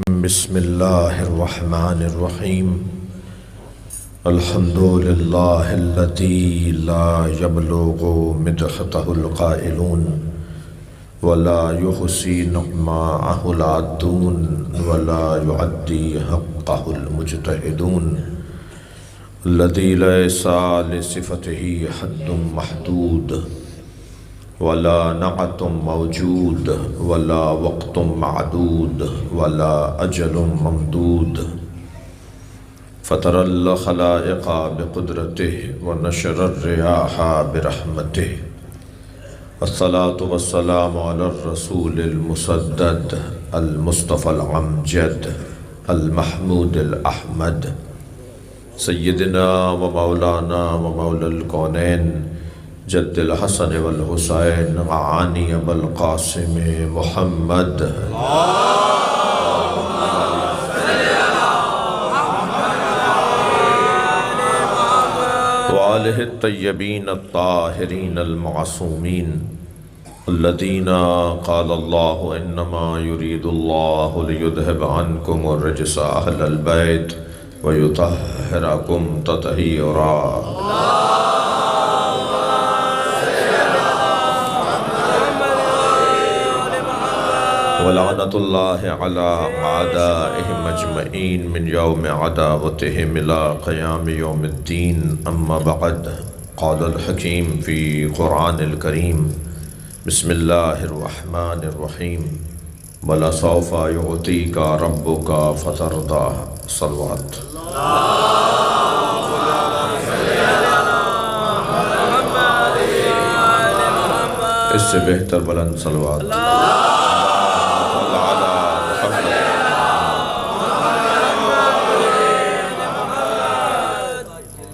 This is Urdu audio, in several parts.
بسم اللہ الرحمن الرحیم الحمد للہ الذی لا یبلغ مدحتہ القائلون ولا یحصی نعماءہ العادون ولا یعدی حقہ المجتہدون الذی لیس لصفتہ حد محدود ولا نعت موجود ولا وقت معدود ولا اجل ممدود فطر الخلائق بقدرته ونشر الرياح برحمته والصلاة والسلام على الرسول المسدد المصطفى العمجد المحمود الأحمد سيدنا ومولانا ومولى الكونين جد الحسن والحسین وعانی ابو القاسم محمد وآلہ الطیبین الطاہرین المعصومین الذین قال اللہ انما يريد اللہ لیذہب عنکم الرجس اہل البیت ویطہرکم تطہیرا ولعنت اللہ علی اعدائہم اجمعین من یوم عداوتہم الى قیام یوم الدین اما بعد قال الحکیم فی قرآن الکریم بسم اللہ الرحمن الرحیم وَلَسَوْفَ يُعْطِيكَ رَبُّكَ فَتَرْضَىٰ صلوات اس سے بہتر بلند صلوات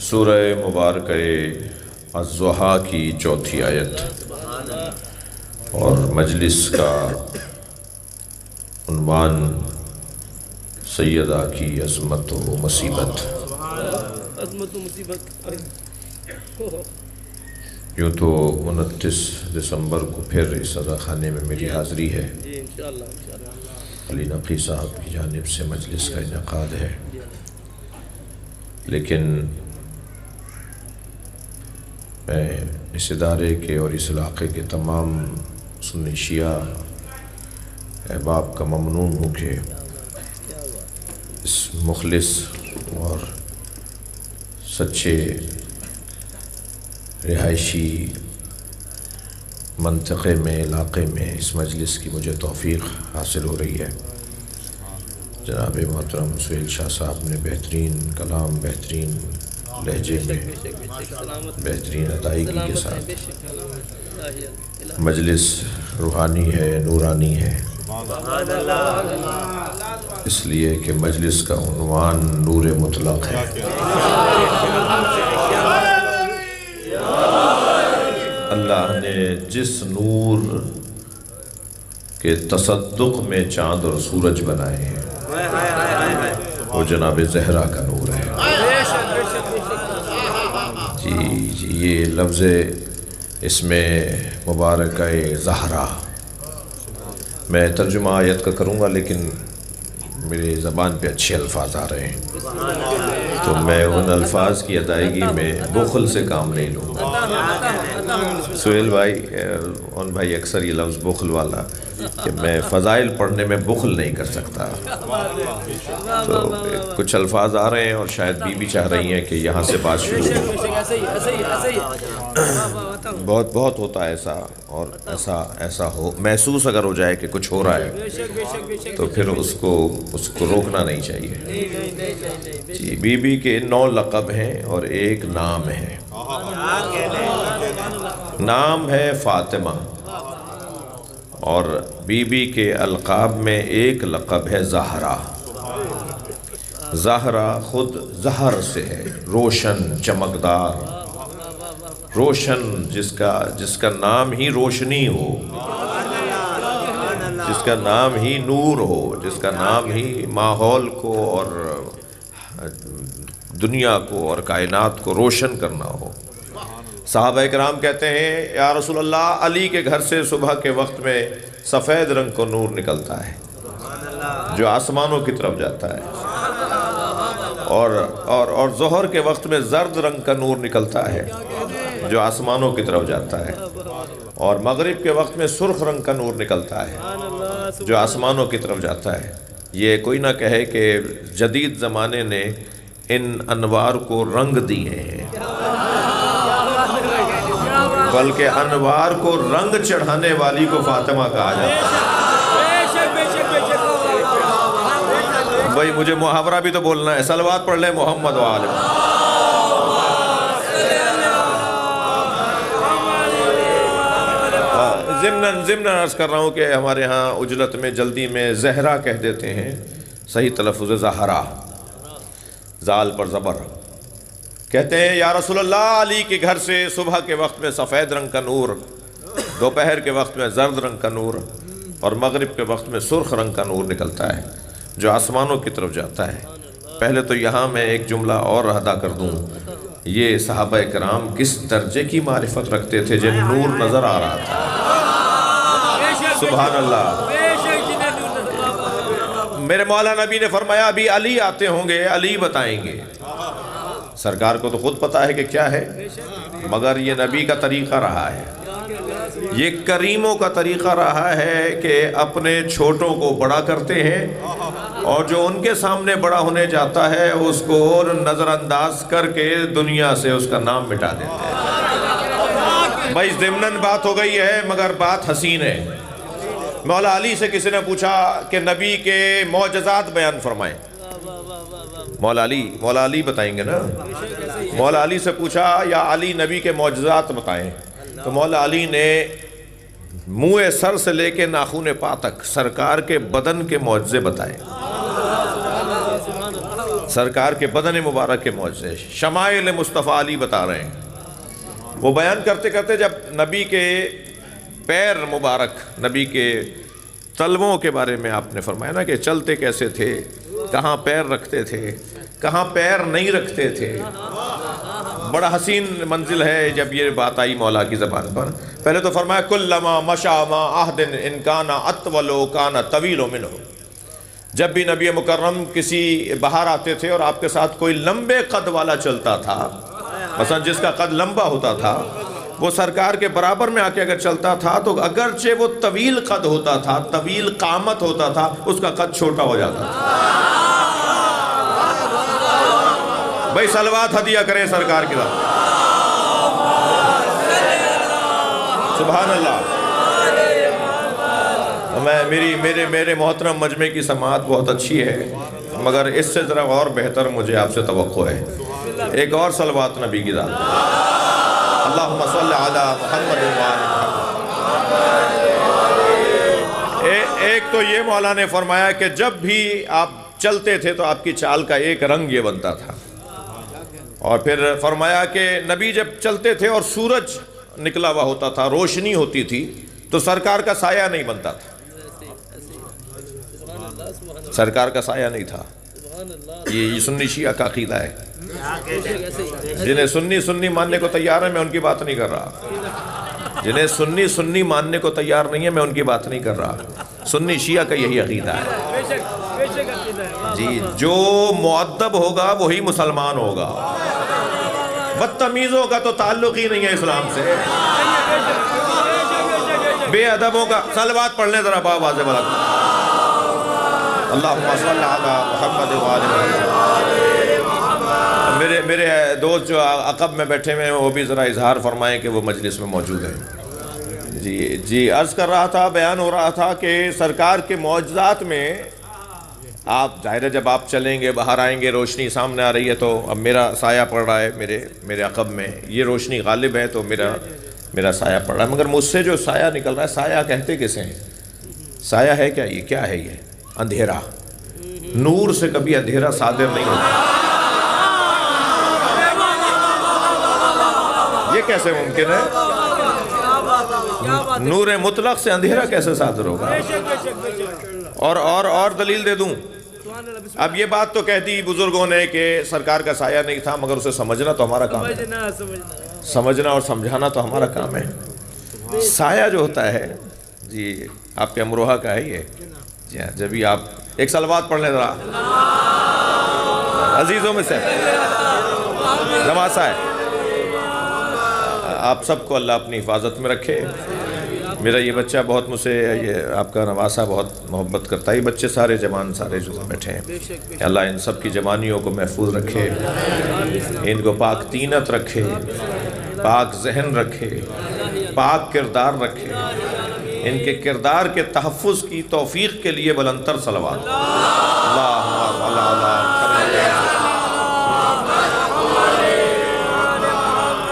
سورہ مبارکہ الضحیٰ کی چوتھی آیت اور مجلس کا عنوان سیدہ کی عظمت و مصیبت۔ یوں تو 29 دسمبر کو پھر اس عزا خانے میں میری حاضری ہے، علی نقی صاحب کی جانب سے مجلس کا انعقاد ہے، لیکن میں اس ادارے کے اور اس علاقے کے تمام سنی شیعہ احباب کا ممنون ہوں کہ اس مخلص اور سچے رہائشی منطقے میں علاقے میں اس مجلس کی مجھے توفیق حاصل ہو رہی ہے۔ جناب محترم سہیل شاہ صاحب نے بہترین کلام، بہترین لہجے میں، بہترین ادائیگی کے ساتھ مجلس روحانی ہے، نورانی ہے، اس لیے کہ مجلس کا عنوان نور مطلق ہے۔ اللہ نے جس نور کے تصدق میں چاند اور سورج بنائے ہیں وہ جناب زہرا کا نور ہے۔ جی یہ لفظ اس میں مبارکہ زہرا، میں ترجمہ آیت کا کروں گا لیکن میری زبان پہ اچھے الفاظ آ رہے ہیں تو میں ان الفاظ کی ادائیگی میں بخل سے کام نہیں لوں گا۔ سہیل بھائی ان بھائی اکثر یہ لفظ بخل والا کہ میں فضائل پڑھنے میں بخل نہیں کر سکتا، تو کچھ الفاظ آ رہے ہیں اور شاید بھی چاہ رہی ہیں کہ یہاں سے بات شروع ہو۔ بہت بہت ہوتا ہے ایسا، اور ایسا ہو محسوس اگر ہو جائے کہ کچھ ہو رہا ہے تو پھر اس کو روکنا نہیں چاہیے۔ جی بی بی کے 9 لقب ہیں اور ایک نام ہے، نام ہے فاطمہ، اور بی بی کے القاب میں ایک لقب ہے زہرا۔ زہرا خود زہر سے ہے، روشن، چمکدار، روشن، جس کا نام ہی روشنی ہو، جس کا نام ہی نور ہو، جس کا نام ہی ماحول کو اور دنیا کو اور کائنات کو روشن کرنا ہو۔ صحابہ اکرام کہتے ہیں یا رسول اللہ، علی کے گھر سے صبح کے وقت میں سفید رنگ کو نور نکلتا ہے، جو آسمانوں کی طرف جاتا ہے، اور ظہر کے وقت میں زرد رنگ کا نور نکلتا ہے جو آسمانوں کی طرف جاتا ہے، اور مغرب کے وقت میں سرخ رنگ کا نور نکلتا ہے جو آسمانوں کی طرف جاتا ہے۔ یہ کوئی نہ کہے کہ جدید زمانے نے ان انوار کو رنگ دیے ہیں، بلکہ انوار کو رنگ چڑھانے والی کو فاطمہ کہا جاتا ہے۔ بھائی مجھے محاورہ بھی تو بولنا ہے، صلوات پڑھ لیں محمد وآلہ۔ ضمناً عرض کر رہا ہوں کہ ہمارے ہاں اجلت میں جلدی میں زہرا کہہ دیتے ہیں، صحیح تلفظ زہرا، زال پر زبر۔ کہتے ہیں یا رسول اللہ، علی کے گھر سے صبح کے وقت میں سفید رنگ کا نور، دوپہر کے وقت میں زرد رنگ کا نور، اور مغرب کے وقت میں سرخ رنگ کا نور نکلتا ہے جو آسمانوں کی طرف جاتا ہے۔ پہلے تو یہاں میں ایک جملہ اور ادا کر دوں، یہ صحابہ کرام کس درجے کی معرفت رکھتے تھے جن نور نظر آ رہا تھا۔ سبحان اللہ۔ میرے مولا نبی نے فرمایا ابھی علی آتے ہوں گے، علی بتائیں گے۔ سرکار کو تو خود پتا ہے کہ کیا ہے، مگر یہ نبی کا طریقہ رہا ہے، یہ کریموں کا طریقہ رہا ہے کہ اپنے چھوٹوں کو بڑا کرتے ہیں، اور جو ان کے سامنے بڑا ہونے جاتا ہے اس کو نظر انداز کر کے دنیا سے اس کا نام مٹا دیتے ہیں۔ بھائی ضمناً بات ہو گئی ہے مگر بات حسین ہے۔ مولا علی سے کسی نے پوچھا کہ نبی کے معجزات بیان فرمائیں۔ مولا علی بتائیں گے نا۔ مولا علی سے پوچھا یا علی نبی کے معجزات بتائیں، تو مولا علی نے منہ سر سے لے کے ناخن پا تک سرکار کے بدن کے معجزے بتائے، سرکار کے بدن مبارک کے معجزے، شمائل مصطفیٰ علی بتا رہے ہیں۔ وہ بیان کرتے کرتے جب نبی کے پیر مبارک، نبی کے تلووں کے بارے میں آپ نے فرمایا نا کہ چلتے کیسے تھے، کہاں پیر رکھتے تھے، کہاں پیر نہیں رکھتے تھے، بڑا حسین منزل ہے جب یہ بات آئی مولا کی زبان پر۔ پہلے تو فرمایا کلما مشا ما عہد ان کان اطول کان طویل منہ، جب بھی نبی مکرم کسی باہر آتے تھے اور آپ کے ساتھ کوئی لمبے قد والا چلتا تھا، مثلا جس کا قد لمبا ہوتا تھا، وہ سرکار کے برابر میں آ کے اگر چلتا تھا تو اگرچہ وہ طویل قد ہوتا تھا، طویل قامت ہوتا تھا، اس کا قد چھوٹا ہو جاتا تھا۔ بھائی صلوات ہدیہ کریں سرکار کی طرف۔ سبحان اللہ۔ میرے محترم مجمع کی سماعت بہت اچھی ہے، مگر اس سے ذرا اور بہتر مجھے آپ سے توقع ہے۔ ایک اور صلوات نبی کی ذات۔ اللہم صلی علی محمد وآلہ محمد۔ ایک تو یہ مولا نے فرمایا کہ جب بھی آپ چلتے تھے تو آپ کی چال کا ایک رنگ یہ بنتا تھا، اور پھر فرمایا کہ نبی جب چلتے تھے اور سورج نکلا ہوا ہوتا تھا، روشنی ہوتی تھی، تو سرکار کا سایہ نہیں بنتا تھا، سرکار کا سایہ نہیں تھا۔ یہ سنی شیعہ کا عقیدہ ہے۔ جنہیں سنی ماننے کو تیار ہے میں ان کی بات نہیں کر رہا، جنہیں سنی ماننے کو تیار نہیں ہے میں ان کی بات نہیں کر رہا، سنی شیعہ کا یہی عقیدہ ہے۔ جی، جو مؤدب ہوگا وہی مسلمان ہوگا، بدتمیز ہوگا تو تعلق ہی نہیں ہے اسلام سے۔ بے ادبوں کا صلوات پڑھ لیں ذرا باواز بلند۔ اللہم صلی علی محمد وآلہ محمد۔ میرے دوست جو عقب میں بیٹھے ہوئے ہیں وہ بھی ذرا اظہار فرمائیں کہ وہ مجلس میں موجود ہیں۔ جی عرض کر رہا تھا، بیان ہو رہا تھا کہ سرکار کے معجزات میں آپ ظاہر ہے جب آپ چلیں گے، باہر آئیں گے، روشنی سامنے آ رہی ہے، تو اب میرا سایہ پڑ رہا ہے میرے عقب میں، یہ روشنی غالب ہے تو میرا سایہ پڑ رہا ہے، مگر مجھ سے جو سایہ نکل رہا ہے، سایہ کہتے کسے ہیں؟ سایہ ہے کیا؟ یہ کیا ہے؟ یہ اندھیرا۔ نور سے کبھی اندھیرا صادر نہیں ہوتا۔ یہ کیسے ممکن ہے؟ نور مطلق سے اندھیرا کیسے صادر ہوگا؟ اور دلیل دے دوں۔ اب یہ بات تو کہہ دی بزرگوں نے کہ سرکار کا سایہ نہیں تھا، مگر اسے سمجھنا تو ہمارا کام ہے، سمجھنا اور سمجھانا تو ہمارا کام ہے۔ سایہ جو ہوتا ہے، جی آپ کے امروہہ کا ہے یہ، جی ہاں، جب بھی آپ ایک صلوات پڑھ لیں ذرا عزیزوں میں سے نواسا ہے. آپ سب کو اللہ اپنی حفاظت میں رکھے. میرا یہ بچہ بہت مجھ سے، یہ آپ کا نواسا بہت محبت کرتا ہے. یہ بچے سارے جوان سارے جو بیٹھے ہیں، اللہ ان سب کی جوانیوں کو محفوظ رکھے، ان کو پاک طینت رکھے، پاک ذہن رکھے، پاک کردار رکھے. ان کے کردار کے تحفظ کی توفیق کے لیے بلندتر صلوات.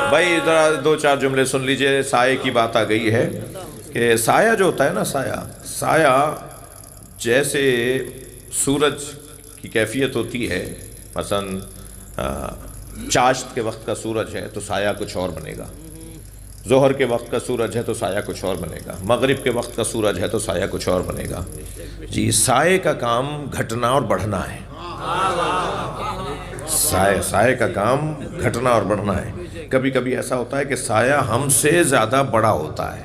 بھائی ذرا دو چار جملے سن لیجئے. سائے کی بات آ گئی ہے کہ سایہ جو ہوتا ہے نا، سایہ جیسے سورج کی کیفیت ہوتی ہے. مثلا چاشت کے وقت کا سورج ہے تو سایہ کچھ اور بنے گا، ظہر کے وقت کا سورج ہے تو سایہ کچھ اور بنے گا، مغرب کے وقت کا سورج ہے تو سایہ کچھ اور بنے گا. جی سائے کا کام گھٹنا اور بڑھنا ہے. سائے کا کام گھٹنا اور بڑھنا ہے. کبھی کبھی ایسا ہوتا ہے کہ سایہ ہم سے زیادہ بڑا ہوتا ہے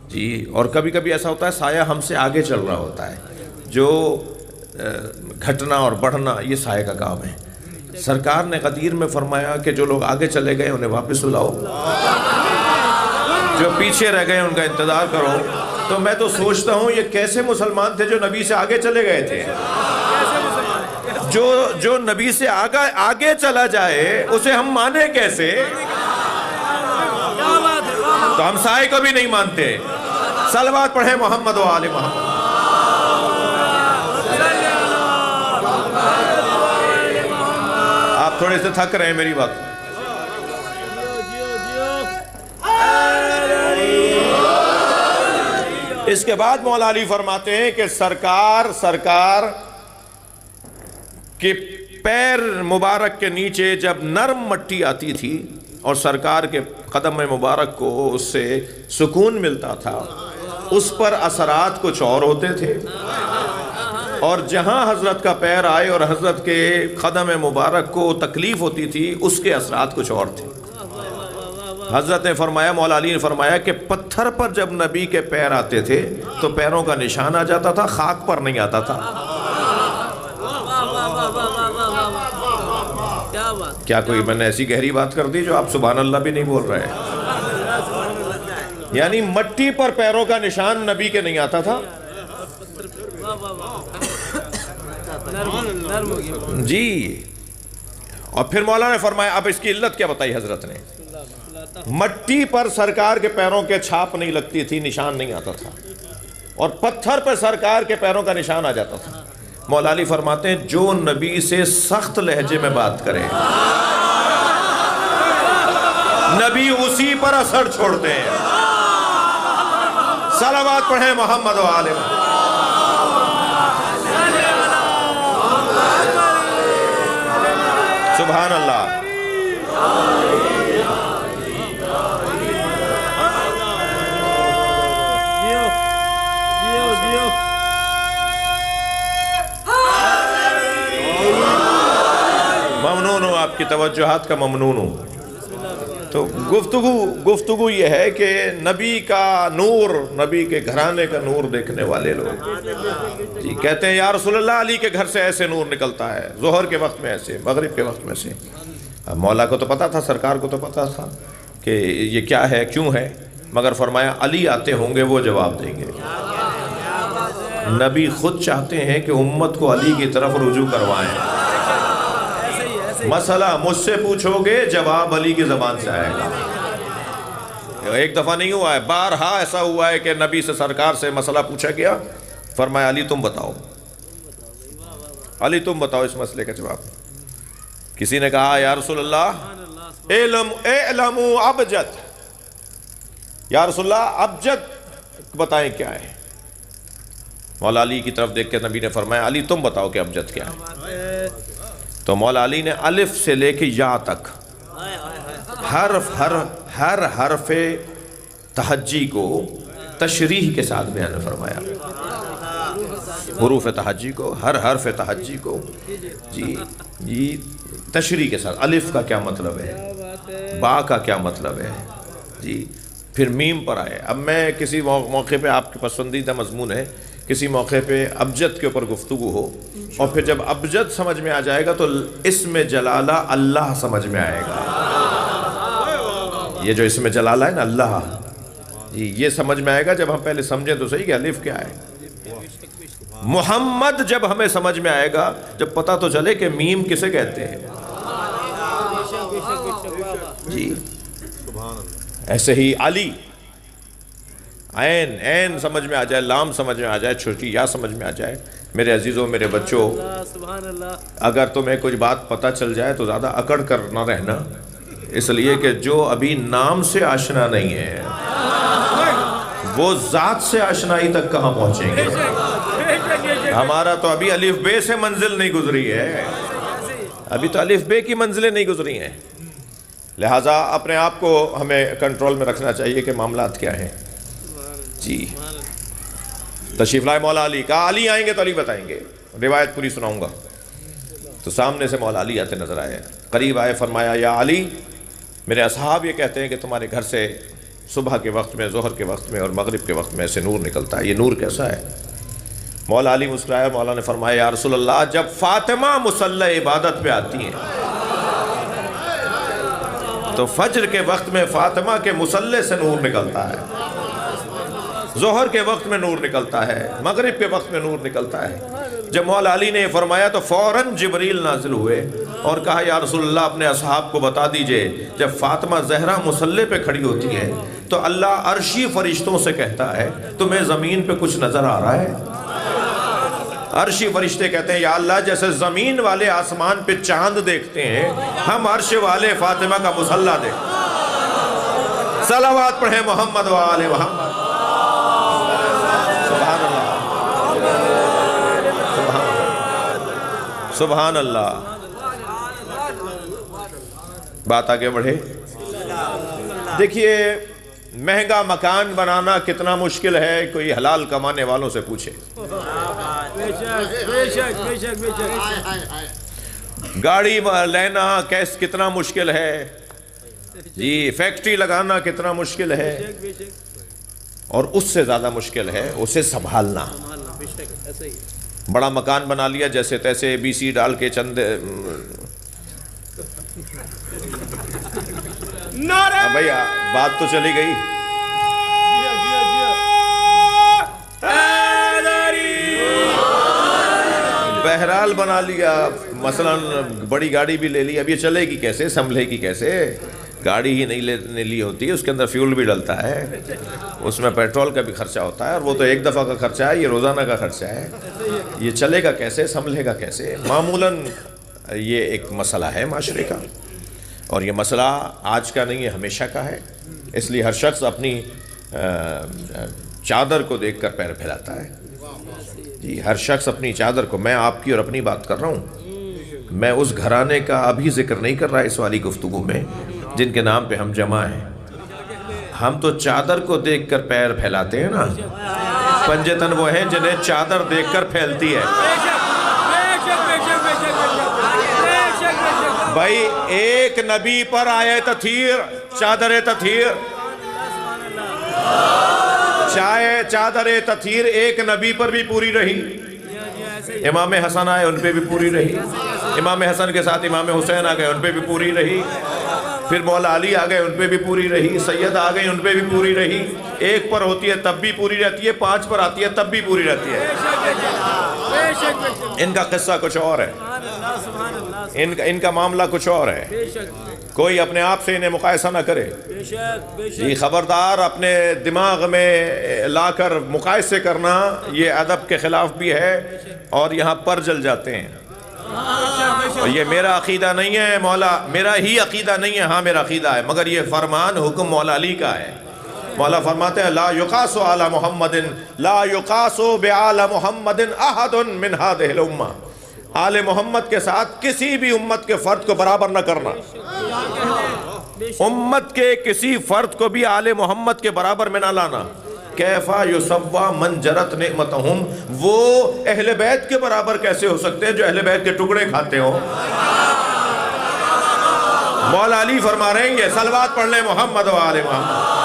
جی، اور کبھی کبھی ایسا ہوتا ہے سایہ ہم سے آگے چل رہا ہوتا ہے. جو گھٹنا اور بڑھنا یہ سایہ کا کام ہے. سرکار نے غدیر میں فرمایا کہ جو لوگ آگے چلے گئے انہیں واپس بلاؤ، جو پیچھے رہ گئے ان کا انتظار کرو. تو میں تو سوچتا ہوں یہ کیسے مسلمان تھے جو نبی سے آگے چلے گئے تھے. جو نبی سے آگے چلا جائے اسے ہم مانے کیسے؟ تو ہم سائے کو بھی نہیں مانتے. صلوات پڑھیں محمد و آل محمد. آپ تھوڑے سے تھک رہے ہیں میری بات. اس کے بعد مولا علی فرماتے ہیں کہ سرکار کہ پیر مبارک کے نیچے جب نرم مٹی آتی تھی اور سرکار کے قدم مبارک کو اس سے سکون ملتا تھا، اس پر اثرات کچھ اور ہوتے تھے. اور جہاں حضرت کا پیر آئے اور حضرت کے قدم مبارک کو تکلیف ہوتی تھی اس کے اثرات کچھ اور تھے. حضرت نے فرمایا، مولا علی نے فرمایا کہ پتھر پر جب نبی کے پیر آتے تھے تو پیروں کا نشان آ جاتا تھا، خاک پر نہیں آتا تھا. کیا کوئی میں نے ایسی گہری بات کر دی جو آپ سبحان اللہ بھی نہیں بول رہے ہیں؟ یعنی مٹی پر پیروں کا نشان نبی کے نہیں آتا تھا جی. اور پھر مولا نے فرمایا، اب اس کی علت کیا بتائی حضرت نے؟ مٹی پر سرکار کے پیروں کے چھاپ نہیں لگتی تھی، نشان نہیں آتا تھا، اور پتھر پر سرکار کے پیروں کا نشان آ جاتا تھا. مولا علی فرماتے ہیں جو نبی سے سخت لہجے میں بات کرے نبی اسی پر اثر چھوڑتے ہیں. صلوات پڑھیں محمد و آل محمد. سبحان اللہ. ممنون ہوں، آپ کی توجہات کا ممنون ہوں. تو گفتگو یہ ہے کہ نبی کا نور، نبی کے گھرانے کا نور دیکھنے والے لوگ جی کہتے ہیں یا رسول اللہ علی کے گھر سے ایسے نور نکلتا ہے، ظہر کے وقت میں ایسے، مغرب کے وقت میں ایسے. مولا کو تو پتا تھا، سرکار کو تو پتا تھا کہ یہ کیا ہے، کیوں ہے، مگر فرمایا علی آتے ہوں گے وہ جواب دیں گے. نبی خود چاہتے ہیں کہ امت کو علی کی طرف رجوع کروائیں. مسئلہ مجھ سے پوچھو گے، جواب علی کی زبان سے آئے گا. ایک دفعہ نہیں ہوا ہے، بارہا ایسا ہوا ہے کہ نبی سے سرکار سے مسئلہ پوچھا گیا، فرمایا علی تم بتاؤ، علی تم بتاؤ اس مسئلے کا جواب. کسی نے کہا یا رسول اللہ اعلموا ابجد، یا رسول اللہ ابجد بتائیں کیا ہے. مولا علی کی طرف دیکھ کے نبی نے فرمایا علی تم بتاؤ کہ ابجد کیا ہے. تو مولا علی نے الف سے لے کے یا تک ہر حرف تہجی کو تشریح کے ساتھ بیان فرمایا. حروف تہجی کو، ہر حرف تہجی کو جی تشریح کے ساتھ. الف کا کیا مطلب ہے، با کا کیا مطلب ہے جی، پھر میم پر آئے. اب میں کسی موقع پہ آپ کے پسندیدہ مضمون ہے کسی موقع پہ ابجد کے اوپر گفتگو ہو اور پھر جب ابجد سمجھ میں آ جائے گا تو اسم جلالہ اللہ سمجھ میں آئے گا. یہ جو اسم جلالہ ہے نا اللہ، یہ سمجھ میں آئے گا جب ہم پہلے سمجھیں تو صحیح کہ الف کیا ہے. محمد جب ہمیں سمجھ میں آئے گا جب پتہ تو چلے کہ میم کسے کہتے ہیں. جی ایسے ہی علی، عین سمجھ میں آ جائے، لام سمجھ میں آ جائے، چھوٹی یا سمجھ میں آ جائے. میرے عزیزوں، میرے بچوں، اگر تمہیں کچھ بات پتہ چل جائے تو زیادہ اکڑ کر نہ رہنا، اس لیے کہ جو ابھی نام سے آشنا نہیں ہے وہ ذات سے آشنائی تک کہاں پہنچیں گے. ہمارا تو ابھی الف بے سے منزل نہیں گزری ہے، ابھی تو الف بے کی منزلیں نہیں گزری ہیں. لہٰذا اپنے آپ کو ہمیں کنٹرول میں رکھنا چاہیے کہ معاملات کیا ہیں. جی تشریف لائے مولا علی. کہا علی آئیں گے تو علی بتائیں گے. روایت پوری سناؤں گا. تو سامنے سے مولا علی آتے نظر آئے، قریب آئے، فرمایا یا علی، میرے اصحاب یہ کہتے ہیں کہ تمہارے گھر سے صبح کے وقت میں، ظہر کے وقت میں اور مغرب کے وقت میں ایسے نور نکلتا ہے، یہ نور کیسا ہے؟ مولا علی مسکرایا. مولا نے فرمایا یا رسول اللہ، جب فاطمہ مصلی عبادت پہ آتی ہیں تو فجر کے وقت میں فاطمہ کے مصلی سے نور نکلتا ہے، ظہر کے وقت میں نور نکلتا ہے، مغرب کے وقت میں نور نکلتا ہے. جب مولا علی نے یہ فرمایا تو فوراً جبریل نازل ہوئے اور کہا یا رسول اللہ، اپنے اصحاب کو بتا دیجئے جب فاطمہ زہرا مصلی پہ کھڑی ہوتی ہے تو اللہ عرشی فرشتوں سے کہتا ہے تمہیں زمین پہ کچھ نظر آ رہا ہے؟ عرشی فرشتے کہتے ہیں یا اللہ، جیسے زمین والے آسمان پہ چاند دیکھتے ہیں ہم عرش والے فاطمہ کا مصلی دیکھتے. صلوات پڑھیں محمد و آل محمد. سبحان اللہ، سبحان اللہ. بات آگے بڑھے. دیکھیے مہنگا مکان بنانا کتنا مشکل ہے، کوئی حلال کمانے والوں سے پوچھے. گاڑی لینا کتنا مشکل ہے، جی فیکٹری لگانا کتنا مشکل ہے، اور اس سے زیادہ مشکل ہے اسے سنبھالنا. بڑا مکان بنا لیا جیسے تیسے بی سی ڈال کے چند بھیا بات تو چلی گئی. بہرحال بنا لیا، مثلا بڑی گاڑی بھی لے لی، اب یہ چلے گی کیسے، سنبھلے گی کیسے؟ گاڑی ہی نہیں لینے لی ہوتی ہے، اس کے اندر فیول بھی ڈلتا ہے، اس میں پیٹرول کا بھی خرچہ ہوتا ہے، اور وہ تو ایک دفعہ کا خرچہ ہے، یہ روزانہ کا خرچہ ہے. یہ چلے گا کیسے، سنبھلے گا کیسے؟ معمولاً یہ ایک مسئلہ ہے معاشرے کا، اور یہ مسئلہ آج کا نہیں ہے، ہمیشہ کا ہے. اس لیے ہر شخص اپنی چادر کو دیکھ کر پیر پھیلاتا ہے. جی ہر شخص اپنی چادر کو، میں آپ کی اور اپنی بات کر رہا ہوں، میں اس گھرانے کا ابھی ذکر نہیں کر رہا اس والی گفتگو میں جن کے نام پہ ہم جمع ہیں. ہم تو چادر کو دیکھ کر پیر پھیلاتے ہیں نا، پنجتن وہ ہیں جنہیں چادر دیکھ کر پھیلتی ہے. بھائی ایک نبی پر آئے تطہیر، چادر تطہیر، چاہے چادر تطہیر ایک نبی پر بھی پوری رہی. امام حسن آئے ان پہ بھی پوری رہی، امام حسن کے ساتھ امام حسین آ گئے ان پہ بھی پوری رہی، پھر مولا علی آ گئے ان پہ بھی پوری رہی، سید آ گئے ان پہ بھی پوری رہی. ایک پر ہوتی ہے تب بھی پوری رہتی ہے، 5 پر آتی ہے تب بھی پوری رہتی ہے. ان کا قصہ کچھ اور ہے، ان کا معاملہ کچھ اور ہے. کوئی اپنے آپ سے انہیں مقایسہ نہ کرے. جی خبردار، اپنے دماغ میں لا کر مقایسے کرنا یہ ادب کے خلاف بھی ہے، اور یہاں پر جل جاتے ہیں. یہ میرا عقیدہ نہیں ہے، مولا میرا ہی عقیدہ نہیں ہے، ہاں میرا عقیدہ ہے، مگر یہ فرمان حکم مولا علی کا ہے. مولا فرماتے ہیں لا یقاس علی محمد، لا یقاس بعلی محمد احد من هذه الامہ. آل محمد کے ساتھ کسی بھی امت کے فرد کو برابر نہ کرنا. امت کے کسی فرد کو بھی آل محمد کے برابر میں نہ لانا. کیفا یسوی من جرت نعمتہم، وہ اہل بیت کے برابر کیسے ہو سکتے ہیں جو اہل بیت کے ٹکڑے کھاتے ہوں. مولا علی فرما رہے ہیں یہ صلوات پڑھ لیں محمد و آل محمد.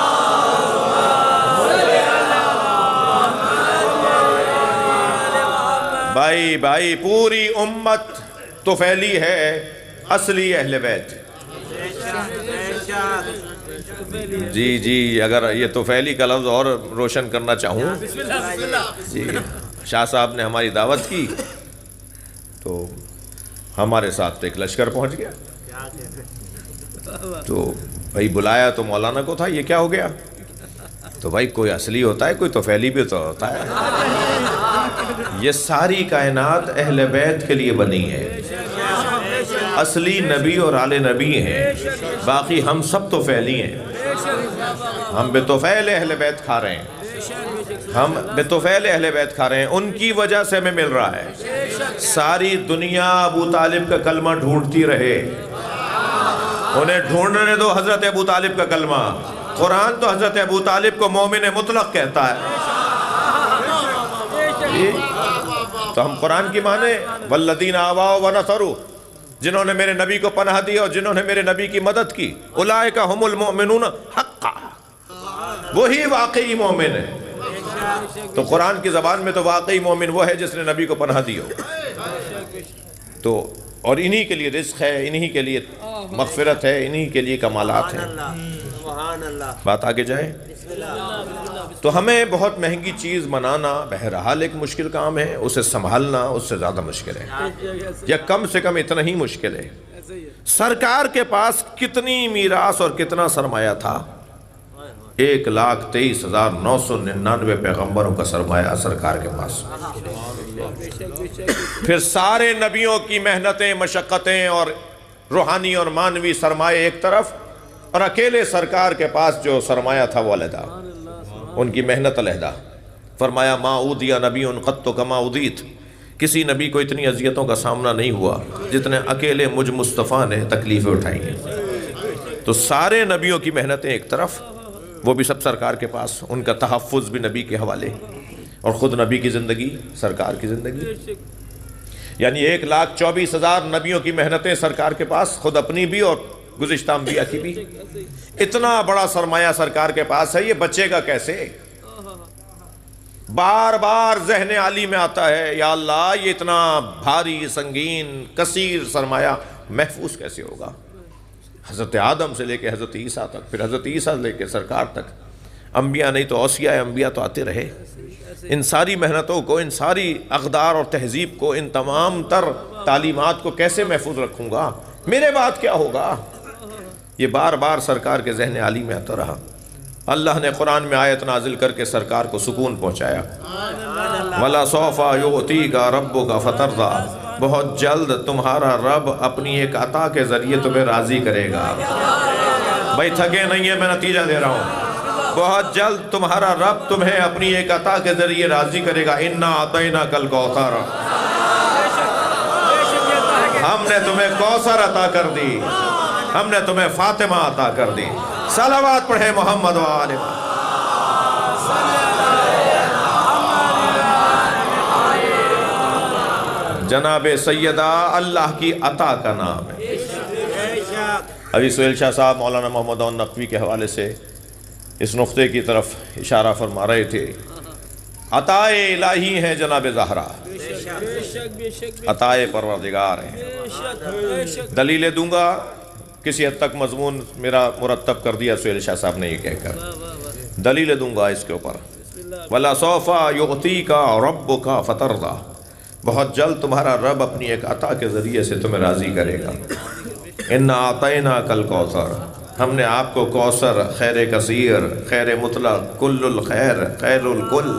بھائی پوری امت طفیلی ہے، اصلی اہل بیت۔ جی اگر یہ طفیلی کا لفظ اور روشن کرنا چاہوں، جی شاہ صاحب نے ہماری دعوت کی تو ہمارے ساتھ ایک لشکر پہنچ گیا، تو بھائی بلایا تو مولانا کو تھا، یہ کیا ہو گیا؟ تو بھائی کوئی اصلی ہوتا ہے، کوئی طفیلی بھی تو ہوتا ہے۔ یہ ساری کائنات اہل بیت کے لیے بنی ہے، اصلی نبی اور آل نبی ہیں، باقی ہم سب طفیلی ہیں۔ ہم بے طفیل اہل بیت کھا رہے ہیں، ان کی وجہ سے ہمیں مل رہا ہے۔ ساری دنیا ابو طالب کا کلمہ ڈھونڈتی رہے، انہیں ڈھونڈنے دو حضرت ابو طالب کا کلمہ۔ قرآن تو حضرت ابو طالب کو مومن مطلق کہتا ہے۔ تو ہم قرآن کی مانے والذین آواؤ ونصروا، جنہوں نے میرے نبی کو پناہ دی اور جنہوں نے میرے نبی کی مدد کی، اولئک ھم المؤمنون حقا، وہی واقعی مومن ہے۔ تو قرآن کی زبان میں تو واقعی مومن وہ ہے جس نے نبی کو پناہ دی ہو۔ تو اور انہی کے لیے رزق ہے، انہی کے لیے مغفرت ہے، انہی کے لیے کمالات ہیں۔ بات آگے جائے تو ہمیں بہت مہنگی چیز منانا بہرحال ایک مشکل کام ہے، اسے سنبھالنا اس سے زیادہ مشکل ہے، یا کم سے کم اتنا ہی مشکل ہے۔ سرکار کے پاس کتنی میراث اور کتنا سرمایہ تھا؟ 1,23,999 پیغمبروں کا سرمایہ سرکار کے پاس، پھر سارے نبیوں کی محنتیں، مشقتیں اور روحانی اور مانوی سرمایہ ایک طرف، اور اکیلے سرکار کے پاس جو سرمایہ تھا وہ علیحدہ، ان کی محنت علیحدہ۔ فرمایا ما اوذی نبی قط کما اوذیت، کسی نبی کو اتنی اذیتوں کا سامنا نہیں ہوا جتنے اکیلے مجھ مصطفیٰ نے تکلیفیں اٹھائی ہیں۔ تو سارے نبیوں کی محنتیں ایک طرف، وہ بھی سب سرکار کے پاس، ان کا تحفظ بھی نبی کے حوالے، اور خود نبی کی زندگی، سرکار کی زندگی، یعنی 1,24,000 نبیوں کی محنتیں سرکار کے پاس، خود اپنی بھی اور گزشتہ انبیاء کی بھی۔ اتنا بڑا سرمایہ سرکار کے پاس ہے، یہ بچے گا کیسے؟ بار بار ذہن عالی میں آتا ہے یا اللہ یہ اتنا بھاری، سنگین، کثیر سرمایہ محفوظ کیسے ہوگا؟ حضرت آدم سے لے کے حضرت عیسیٰ تک، پھر حضرت عیسیٰ سے لے کے سرکار تک، انبیاء نہیں تو اوصیاء انبیاء تو آتے رہے۔ ان ساری محنتوں کو، ان ساری اقدار اور تہذیب کو، ان تمام تر تعلیمات کو کیسے محفوظ رکھوں گا؟ میرے بعد کیا ہوگا؟ یہ بار بار سرکار کے ذہن عالی میں آتا رہا۔ اللہ نے قرآن میں آیت نازل کر کے سرکار کو سکون پہنچایا، وَلَسَوْفَ يُعْطِيكَ رَبُّكَ فَتَرْضَىٰ، بہت جلد تمہارا رب اپنی ایک عطا کے ذریعے تمہیں راضی کرے گا۔ بھائی تھکے نہیں ہیں، میں نتیجہ دے رہا ہوں، بہت جلد تمہارا رب تمہیں اپنی ایک عطا کے ذریعے راضی کرے گا۔ اِنَّا أَعْطَيْنَاكَ الْكَوْثَرَ، ہم نے تمہیں کوثر عطا کر دی، ہم نے تمہیں فاطمہ عطا کر دی۔ صلوات پڑھیں محمد و آل محمد۔ جناب سیدہ اللہ کی عطا کا نام ہے۔ ابھی سہیل شاہ صاحب مولانا محمد عون نقوی کے حوالے سے اس نقطے کی طرف اشارہ فرما رہے تھے۔ عطائے الہی ہیں جناب زہرا، عطائے پروردگار ہیں۔ دلیلیں دوں گا، کسی حد تک مضمون میرا مرتب کر دیا سہیل شاہ صاحب نے یہ کہہ کر، دلیلیں دوں گا اس کے اوپر۔ وَلَسَوْفَ يُعْطِيكَ رَبُّكَ فَتَرْضَىٰ، بہت جلد تمہارا رب اپنی ایک عطا کے ذریعے سے تمہیں راضی کرے گا۔ اِنَّا أَعْطَيْنَاكَ الْكَوْثَرَ، ہم نے آپ کو کوثر، خیر کثیر، خیر مطلق، کل الخیر، خیر الکل،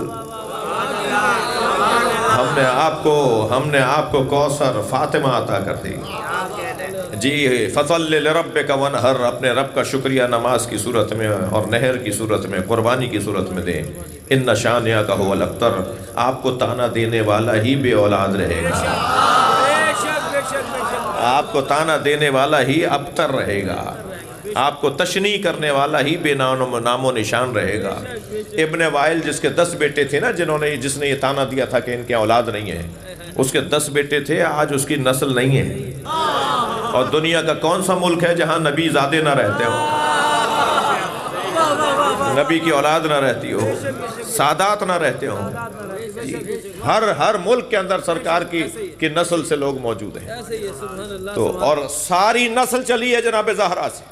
ہم نے آپ کو کوثر، فاطمہ عطا کر دی۔ جی فَصَلِّ لِرَبِّكَ وَانْحَرْ، اپنے رب کا شکریہ نماز کی صورت میں اور نہر کی صورت میں، قربانی کی صورت میں دیں۔ اِنَّ شَانِئَكَ هُوَ الْأَبْتَرُ، آپ کو تانا دینے والا ہی بے اولاد رہے گا، آپ کو تانا دینے والا ہی ابتر رہے گا، آپ کو تشنیع کرنے والا ہی بے نام و نشان رہے گا۔ ابن وائل جس کے 10 بیٹے تھے نا، جس نے یہ تانا دیا تھا کہ ان کے اولاد نہیں ہیں، اس کے 10 بیٹے تھے، آج اس کی نسل نہیں ہے۔ اور دنیا کا کون سا ملک ہے جہاں نبی زادے نہ رہتے ہوں؟ نبی کی اولاد نہ رہتی ہو، سادات نہ رہتے ہوں، ہر ملک کے اندر سرکار کی نسل سے لوگ موجود ہیں، تو اور ساری نسل چلی ہے جناب زہرا سے،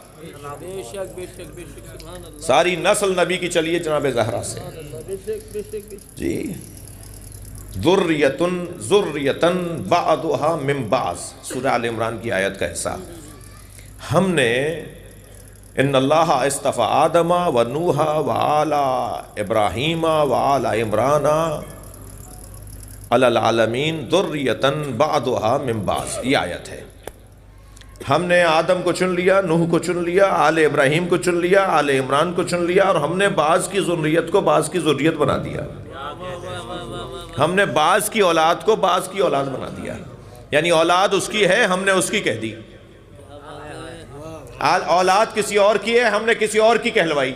ساری نسل نبی کی چلی ہے جناب زہرا سے جی۔ ذریتن بعضها من بعض، سورہ آل عمران کی آیت کا حصہ۔ ہم نے ان اللہ اصطفى آدم و نوح و آل ابراہیم و آل عمران علی العالمین ذریتن بعضها من بعض، یہ آیت ہے۔ ہم نے آدم کو چن لیا، نوح کو چن لیا، آل ابراہیم کو چن لیا، آل عمران کو چن لیا، اور ہم نے بعض کی ذریت کو بعض کی ذریت بنا دیا، ہم نے بعض کی اولاد کو بعض کی اولاد بنا دیا، یعنی اولاد اس کی ہے، ہم نے اس کی کہہ دی، اولاد کسی اور کی ہے، ہم نے کسی اور کی کہلوائی،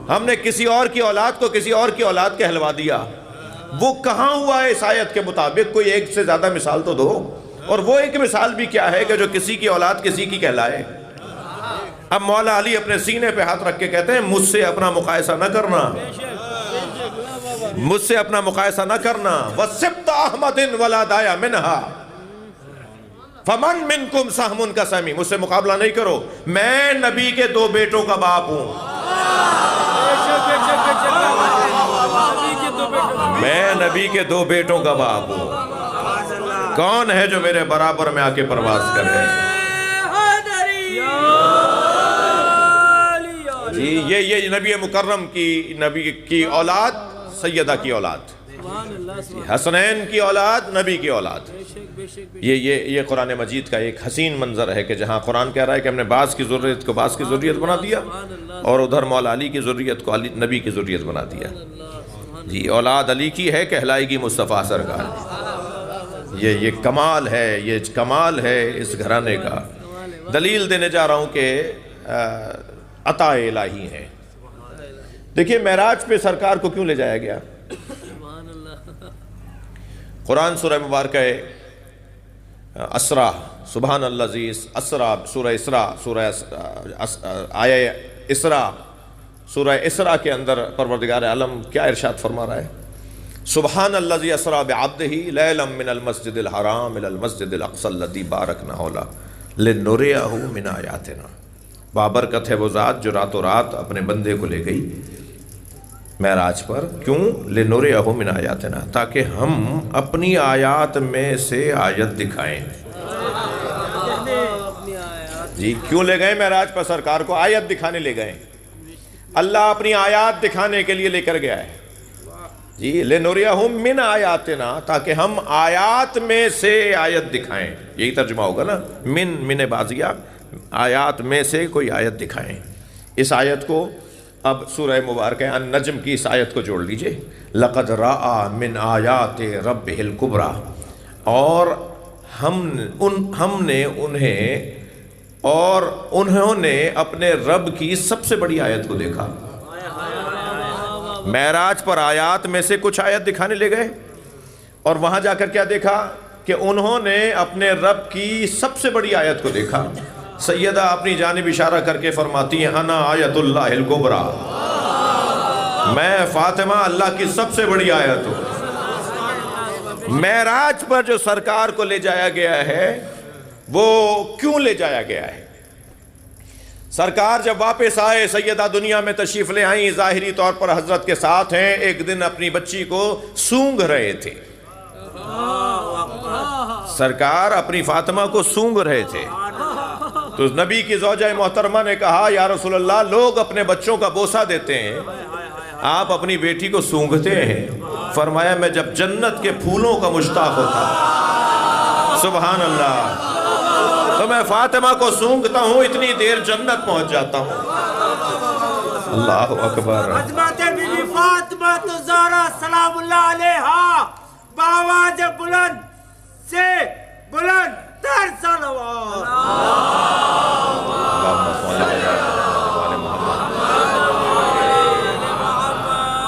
ہم نے کسی اور کی اولاد کو کسی اور کی اولاد کہلوا دیا۔ وہ کہاں ہوا ہے اس آیت کے مطابق؟ کوئی ایک سے زیادہ مثال تو دو، اور وہ ایک مثال بھی کیا ہے کہ جو کسی کی اولاد کسی کی کہلائے۔ اب مولا علی اپنے سینے پہ ہاتھ رکھ کے کہتے ہیں مجھ سے اپنا مقایسہ نہ کرنا، مجھ سے اپنا مقایسہ نہ کرنا، وَسِبْتَ أَحْمَدٍ وَلَا دَايَ مِنْهَا فَمَنْ مِنْكُمْ سَحْمٌ كَسَمِي، مجھ سے مقابلہ نہیں کرو، میں نبی کے دو بیٹوں کا باپ ہوں، میں نبی کے دو بیٹوں کا باپ ہوں، کون ہے جو میرے برابر میں آ کے پرواز کرے؟ جی یہ نبی مکرم کی، نبی کی اولاد سیدہ کی اولاد، حسنین کی اولاد نبی کی اولاد۔ یہ قرآن مجید کا ایک حسین منظر ہے کہ جہاں قرآن کہہ رہا ہے کہ ہم نے بعض کی ذریت کو بعض کی ذریت بنا دیا، اور ادھر مولا علی کی ذریت کو نبی کی ذریت بنا دیا۔ جی اولاد علی کی ہے، کہلائے گی مصطفیٰ سرکار۔ یہ کمال ہے، یہ کمال ہے اس گھرانے کا۔ دلیل دینے جا رہا ہوں کہ عطا الہی ہے۔ دیکھیے معراج پہ سرکار کو کیوں لے جایا گیا؟ قرآن سورہ مبارکہ اسرا، سبحان الذی اسرا، سورہ اسرا، آیہ اسرا، سورہ اسرا کے اندر پروردگار عالم کیا ارشاد فرما رہا ہے؟ سبحان الذی اسرا بعبدہ لیلا من المسجد الحرام الى المسجد الاقصی الذی بارکنا حولہ لنریہ من آیاتنا۔ بابرکت ہے وہ ذات جو راتوں رات اپنے بندے کو لے گئی معراج پر، کیوں؟ لنریہ من آیاتنا، تاکہ ہم اپنی آیات میں سے آیت دکھائیں۔ جی کیوں لے گئے معراج پر سرکار کو؟ آیت دکھانے لے گئے، اللہ اپنی آیات دکھانے کے لیے لے کر گیا ہے۔ جی لِنُرِيَهُمْ مِنْ آیاتنا، تاکہ ہم آیات میں سے آیت دکھائیں، یہی ترجمہ ہوگا نا، من بازیہ، آیات میں سے کوئی آیت دکھائیں۔ اس آیت کو اب سورہ مبارکہ النجم کی اس آیت کو جوڑ لیجئے، لَقَدْ رَأَى مِنْ آیَاتِ رَبِّهِ الْكُبْرَى، اور ہم نے انہوں نے اپنے رب کی سب سے بڑی آیت کو دیکھا۔ معراج پر آیات میں سے کچھ آیت دکھانے لے گئے، اور وہاں جا کر کیا دیکھا کہ انہوں نے اپنے رب کی سب سے بڑی آیت کو دیکھا۔ سیدہ اپنی جانب اشارہ کر کے فرماتی ہیں انا آیت اللہ الکبریٰ، میں فاطمہ اللہ کی سب سے بڑی آیت ہوں۔ معراج پر جو سرکار کو لے جایا گیا ہے وہ کیوں لے جایا گیا ہے؟ سرکار جب واپس آئے، سیدہ دنیا میں تشریف لے آئیں، ظاہری طور پر حضرت کے ساتھ ہیں، ایک دن اپنی بچی کو سونگ رہے تھے، سرکار اپنی فاطمہ کو سونگ رہے تھے، تو نبی کی زوجہ محترمہ نے کہا یا رسول اللہ لوگ اپنے بچوں کا بوسہ دیتے ہیں، آپ اپنی بیٹی کو سونگتے ہیں؟ فرمایا میں جب جنت کے پھولوں کا مشتاق ہوتا، سبحان اللہ، تو میں فاطمہ کو سونگتا ہوں، اتنی دیر جنت پہنچ جاتا ہوں۔ اللہ اکبر۔ حضرت بی بی فاطمہ الزہرا سلام اللہ علیہا بآواز بلند سے بلند تر صلوات۔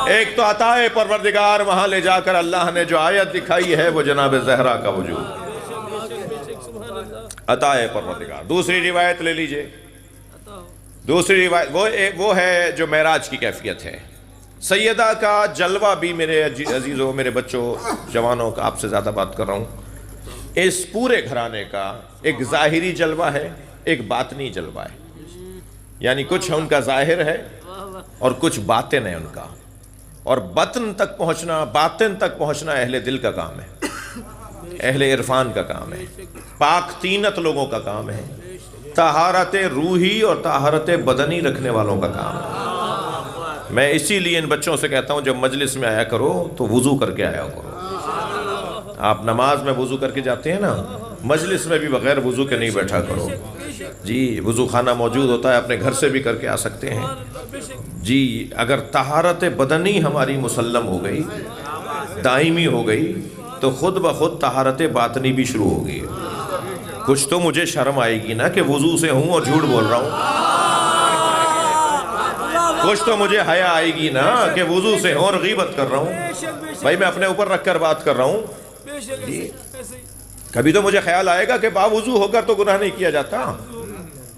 ایک تو عطا پروردگار، وہاں لے جا کر اللہ نے جو آیت دکھائی ہے وہ جناب زہرا کا وجود، عطا پروردگار۔ دوسری روایت لے لیجئے، دوسری روایت وہ ہے جو معراج کی کیفیت ہے۔ سیدہ کا جلوہ بھی میرے عزیزوں، میرے بچوں، جوانوں کا آپ سے زیادہ بات کر رہا ہوں، اس پورے گھرانے کا ایک ظاہری جلوہ ہے، ایک باطنی جلوہ ہے، یعنی کچھ ان کا ظاہر ہے اور کچھ باطن ہے ان کا، اور باطن تک پہنچنا اہل دل کا کام ہے، اہل عرفان کا کام ہے، پاک تینت لوگوں کا کام ہے، طہارت روحی اور طہارت بدنی رکھنے والوں کا کام ہے۔ میں اسی لیے ان بچوں سے کہتا ہوں جب مجلس میں آیا کرو تو وضو کر کے آیا کرو۔ آپ نماز میں وضو کر کے جاتے ہیں نا، مجلس میں بھی بغیر وضو کے نہیں بیٹھا کرو جی۔ وضو خانہ موجود ہوتا ہے، اپنے گھر سے بھی کر کے آ سکتے ہیں جی۔ اگر طہارت بدنی ہماری مسلم ہو گئی، دائمی ہو گئی، تو خود بخود طہارت باطنی بھی شروع ہوگی۔ کچھ تو مجھے شرم آئے گی نا کہ وضو سے ہوں اور جھوٹ بول رہا ہوں، کچھ تو مجھے حیا آئے گی نا کہ وضو سے ہوں اور غیبت کر رہا ہوں۔ بھائی میں اپنے اوپر رکھ کر بات کر رہا ہوں جی۔ کبھی تو مجھے خیال آئے گا کہ باوضو ہو کر تو گناہ نہیں کیا جاتا۔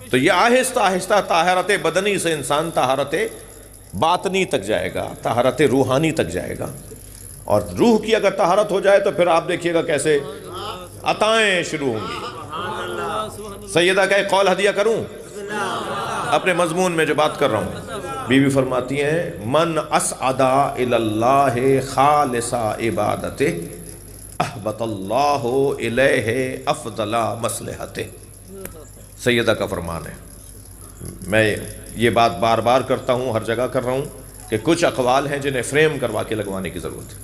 تو یہ آہستہ آہستہ طہارت بدنی سے انسان طہارت باطنی تک جائے گا، طہارت روحانی تک جائے گا، اور روح کی اگر طہارت ہو جائے تو پھر آپ دیکھیے گا کیسے عطائیں شروع ہوں گی۔ سیدہ کا ایک قول ہدیہ کروں اپنے مضمون میں جو بات کر رہا ہوں۔ بی بی فرماتی ہیں من اسعدا الاللہ خالص عبادتہ احبط اللہ الیہ افضل مصلحتہ۔ سیدہ کا فرمان ہے، میں یہ بات بار بار کرتا ہوں، ہر جگہ کر رہا ہوں، کہ کچھ اقوال ہیں جنہیں فریم کروا کے لگوانے کی ضرورت ہے۔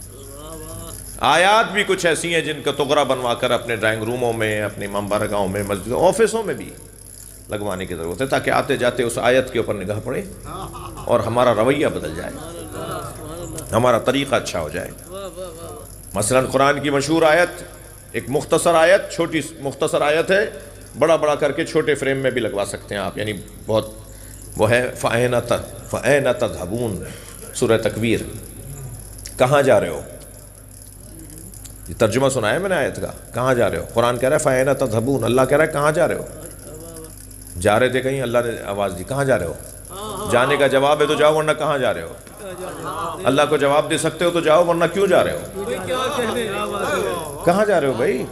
آیات بھی کچھ ایسی ہیں جن کا تغرا بنوا کر اپنے ڈرائنگ روموں میں، اپنی ممبرگاہوں میں، مسجدوں، آفسوں میں بھی لگوانے کی ضرورت ہے، تاکہ آتے جاتے اس آیت کے اوپر نگاہ پڑے اور ہمارا رویہ بدل جائے، ہمارا طریقہ اچھا ہو جائے۔ مثلا قرآن کی مشہور آیت، ایک مختصر آیت، چھوٹی مختصر آیت ہے، بڑا بڑا کر کے چھوٹے فریم میں بھی لگوا سکتے ہیں آپ، یعنی بہت وہ ہے فَأَيْنَ تَذْهَبُونَ، سورہ تکویر، کہاں جا رہے ہو؟ یہ ترجمہ سنا ہے میں نے آیت کا، کہاں جا رہے ہو؟ قرآن کہہ رہا ہے فَأَيْنَ تَذْهَبُونَ، اللہ کہہ رہا ہے کہاں جا رہے ہو؟ جا رہے تھے کہیں، اللہ نے آواز دی کہاں جا رہے ہو؟ جانے کا جواب ہے تو جاؤ، ورنہ کہاں جا رہے ہو؟ اللہ کو جواب دے سکتے ہو تو جاؤ، ورنہ کیوں جا رہے ہو؟ کہاں جا رہے ہو بھائی؟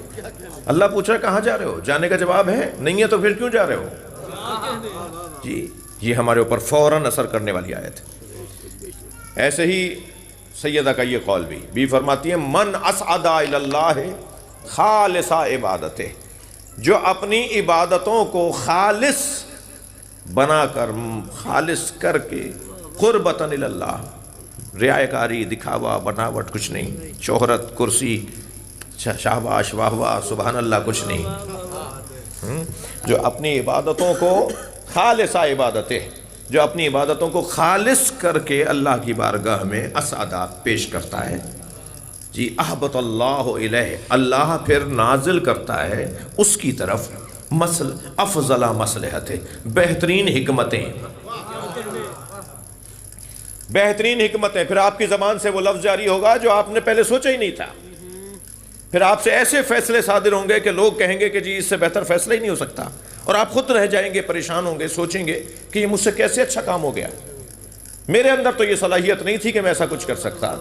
اللہ پوچھ رہا ہے کہاں جا رہے ہو؟ جانے کا جواب ہے نہیں ہے تو پھر کیوں جا رہے ہو جی؟ یہ ہمارے اوپر فوراً اثر کرنے والی آیت ہے۔ ایسے ہی سیدہ کا یہ قول بھی فرماتی ہے من اسعد اللہ خالص عبادتہ، جو اپنی عبادتوں کو خالص بنا کر، خالص کر کے، قربتاً اللہ، ریائیکاری، دکھاوا، بناوٹ کچھ نہیں، شہرت، کرسی، شاباش واہ واہ سبحان اللہ کچھ نہیں، جو اپنی عبادتوں کو خالص عبادت ہے، جو اپنی عبادتوں کو خالص کر کے اللہ کی بارگاہ میں اسعادات پیش کرتا ہے جی، احبط اللہ الیہ، اللہ پھر نازل کرتا ہے اس کی طرف افضل مصلحت، بہترین حکمتیں، بہترین حکمتیں، پھر آپ کی زبان سے وہ لفظ جاری ہوگا جو آپ نے پہلے سوچا ہی نہیں تھا، پھر آپ سے ایسے فیصلے صادر ہوں گے کہ لوگ کہیں گے کہ جی اس سے بہتر فیصلہ ہی نہیں ہو سکتا، اور آپ خود رہ جائیں گے، پریشان ہوں گے، سوچیں گے کہ یہ مجھ سے کیسے اچھا کام ہو گیا، میرے اندر تو یہ صلاحیت نہیں تھی کہ میں ایسا کچھ کر سکتا،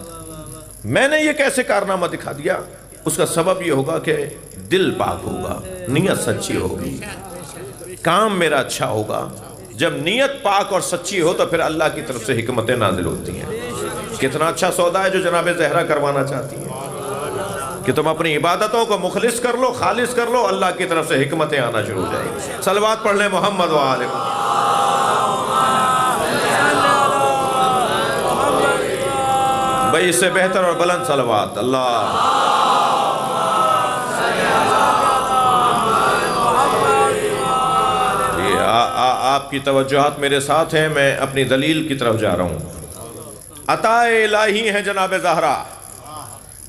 میں نے یہ کیسے کارنامہ دکھا دیا۔ اس کا سبب یہ ہوگا کہ دل پاک ہوگا، نیت سچی ہوگی، کام میرا اچھا ہوگا۔ جب نیت پاک اور سچی ہو تو پھر اللہ کی طرف سے حکمتیں نازل ہوتی ہیں۔ کتنا اچھا سودا ہے جو جناب زہرا کروانا چاہتی ہیں کہ تم اپنی عبادتوں کو مخلص کر لو، خالص کر لو، اللہ کی طرف سے حکمتیں آنا شروع ہو جائیں۔ صلوات پڑھ لیں محمد و آلہ محمد۔ بھائی اس سے بہتر اور بلند صلوات اللہ۔ آپ کی توجہات میرے ساتھ ہیں، میں اپنی دلیل کی طرف جا رہا ہوں۔ عطا الہی ہے جناب زہرا،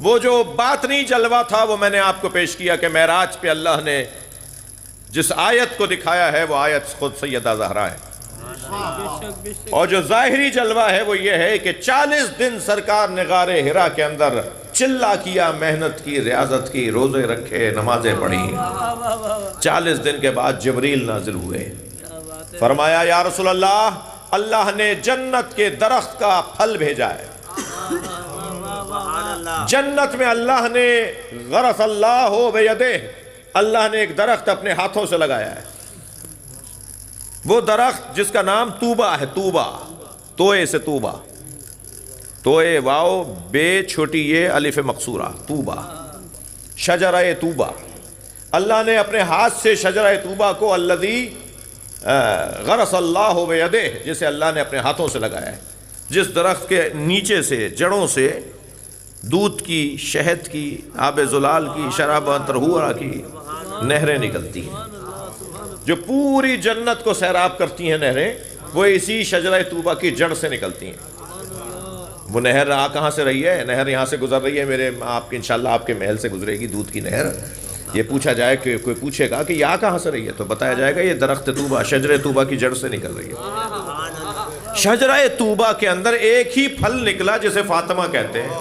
وہ جو باطنی جلوہ تھا وہ میں نے آپ کو پیش کیا کہ معراج پہ اللہ نے جس آیت کو دکھایا ہے وہ آیت خود سیدہ زہرا ہے، اور جو ظاہری جلوہ ہے وہ یہ ہے کہ 40 دن سرکار نے غار حرا کے اندر چلا کیا، محنت کی، ریاضت کی، روزے رکھے، نمازیں پڑھی۔ 40 دن کے بعد جبریل نازل ہوئے فرمایا یا رسول اللہ، اللہ نے جنت کے درخت کا پھل بھیجا ہے، جنت میں اللہ نے غرس اللہ بیدہ، اللہ نے ایک درخت اپنے ہاتھوں سے لگایا ہے، وہ درخت جس کا نام طوبہ ہے، طوبہ، توئے سے طوبہ، توئے واو بے چھوٹی یہ الف مقصورہ، طوبہ، شجرہ طوبہ، اللہ نے اپنے ہاتھ سے شجرہ طوبہ کو الذی غرس اللہ بیدہ، جسے اللہ نے اپنے ہاتھوں سے لگایا ہے، جس درخت کے نیچے سے، جڑوں سے دودھ کی، شہد کی، آب زلال کی، شراب طہورہ کی نہریں نکلتی ہیں، جو پوری جنت کو سیراب کرتی ہیں نہریں، وہ اسی شجرہ طوبہ کی جڑ سے نکلتی ہیں۔ وہ نہر کہاں سے رہی ہے؟ نہر یہاں سے گزر رہی ہے، میرے آپ کے انشاءاللہ آپ کے محل سے گزرے گی دودھ کی نہر۔ یہ پوچھا جائے کہ کوئی پوچھے گا کہ یہ کہاں سے رہی ہے، تو بتایا جائے گا یہ درخت طوبہ، شجرہ طوبہ کی جڑ سے نکل رہی ہے۔ شجرہ طوبہ کے اندر ایک ہی پھل نکلا جسے فاطمہ کہتے ہیں،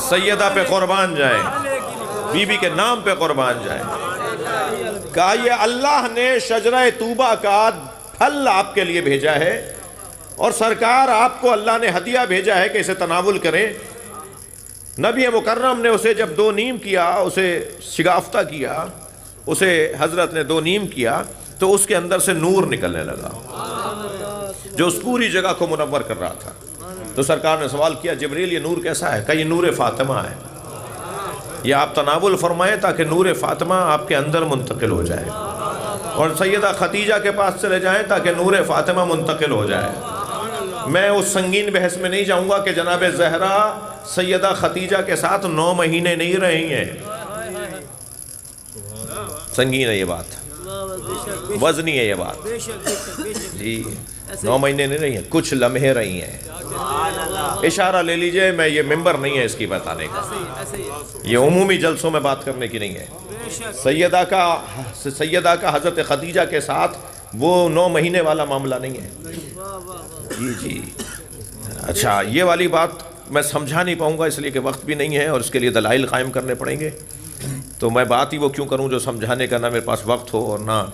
سیدہ پہ قربان جائیں، بی بی کے نام پہ قربان جائیں۔ کہا یہ اللہ نے شجرہ طوبہ کا پھل آپ کے لیے بھیجا ہے، اور سرکار آپ کو اللہ نے ہدیہ بھیجا ہے کہ اسے تناول کریں۔ نبی مکرم نے اسے جب دو نیم کیا، اسے شگافتہ کیا، اسے حضرت نے دو نیم کیا، تو اس کے اندر سے نور نکلنے لگا جو اس پوری جگہ کو منور کر رہا تھا۔ تو سرکار نے سوال کیا جبریل یہ نور کیسا ہے؟ کہا یہ نور فاطمہ ہے، یہ آپ تناول فرمائیں تاکہ نور فاطمہ آپ کے اندر منتقل ہو جائے، اور سیدہ خدیجہ کے پاس چلے جائیں تاکہ نور فاطمہ منتقل ہو جائے۔ میں اس سنگین بحث میں نہیں جاؤں گا کہ جناب زہرا سیدہ خدیجہ کے ساتھ 9 مہینے نہیں رہی ہیں، سنگین ہے یہ بات، وزنی ہے یہ بات جی، 9 مہینے نہیں رہی ہیں، کچھ لمحے رہی ہیں۔ اشارہ لے لیجئے، میں یہ ممبر نہیں ہے اس کی بتانے کا، یہ عمومی جلسوں میں بات کرنے کی نہیں ہے۔ سیدہ کا حضرت خدیجہ کے ساتھ وہ 9 مہینے والا معاملہ نہیں ہے جی۔ اچھا یہ والی بات میں سمجھا نہیں پاؤں گا اس لیے کہ وقت بھی نہیں ہے، اور اس کے لیے دلائل قائم کرنے پڑیں گے، تو میں بات ہی وہ کیوں کروں جو سمجھانے کا نہ میرے پاس وقت ہو اور نہ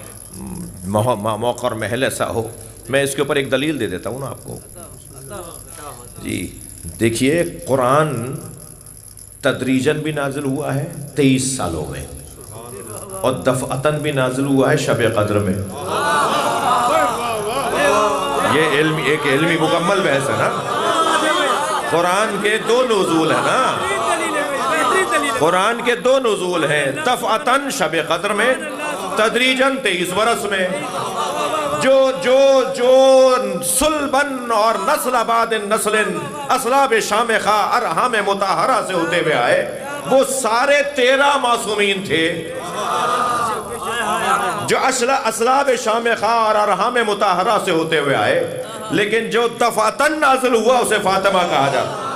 موقع اور محل ایسا ہو۔ میں اس کے اوپر ایک دلیل دے دیتا ہوں نا آپ کو جی۔ دیکھیے قرآن تدریجاً بھی نازل ہوا ہے 23 سالوں میں، اور دفعتاً بھی نازل ہوا ہے شب قدر میں۔ یہ ایک علمی مکمل بحث ہے نا، قرآن کے 2 نزول ہیں نا، قرآن کے 2 نزول ہیں، دفعتاً شب قدر میں، تدریجاً 23 برس میں۔ جو سلبن اور نسل بعد نسل اسلاب شامخہ ارحام مطہرہ سے ہوتے ہوئے آئے، وہ سارے 13 معصومین تھے جو اسلاب شامخہ اور ارحام مطہرہ سے ہوتے ہوئے آئے، لیکن جو دفعتاً نازل ہوا اسے فاطمہ کہا جاتا۔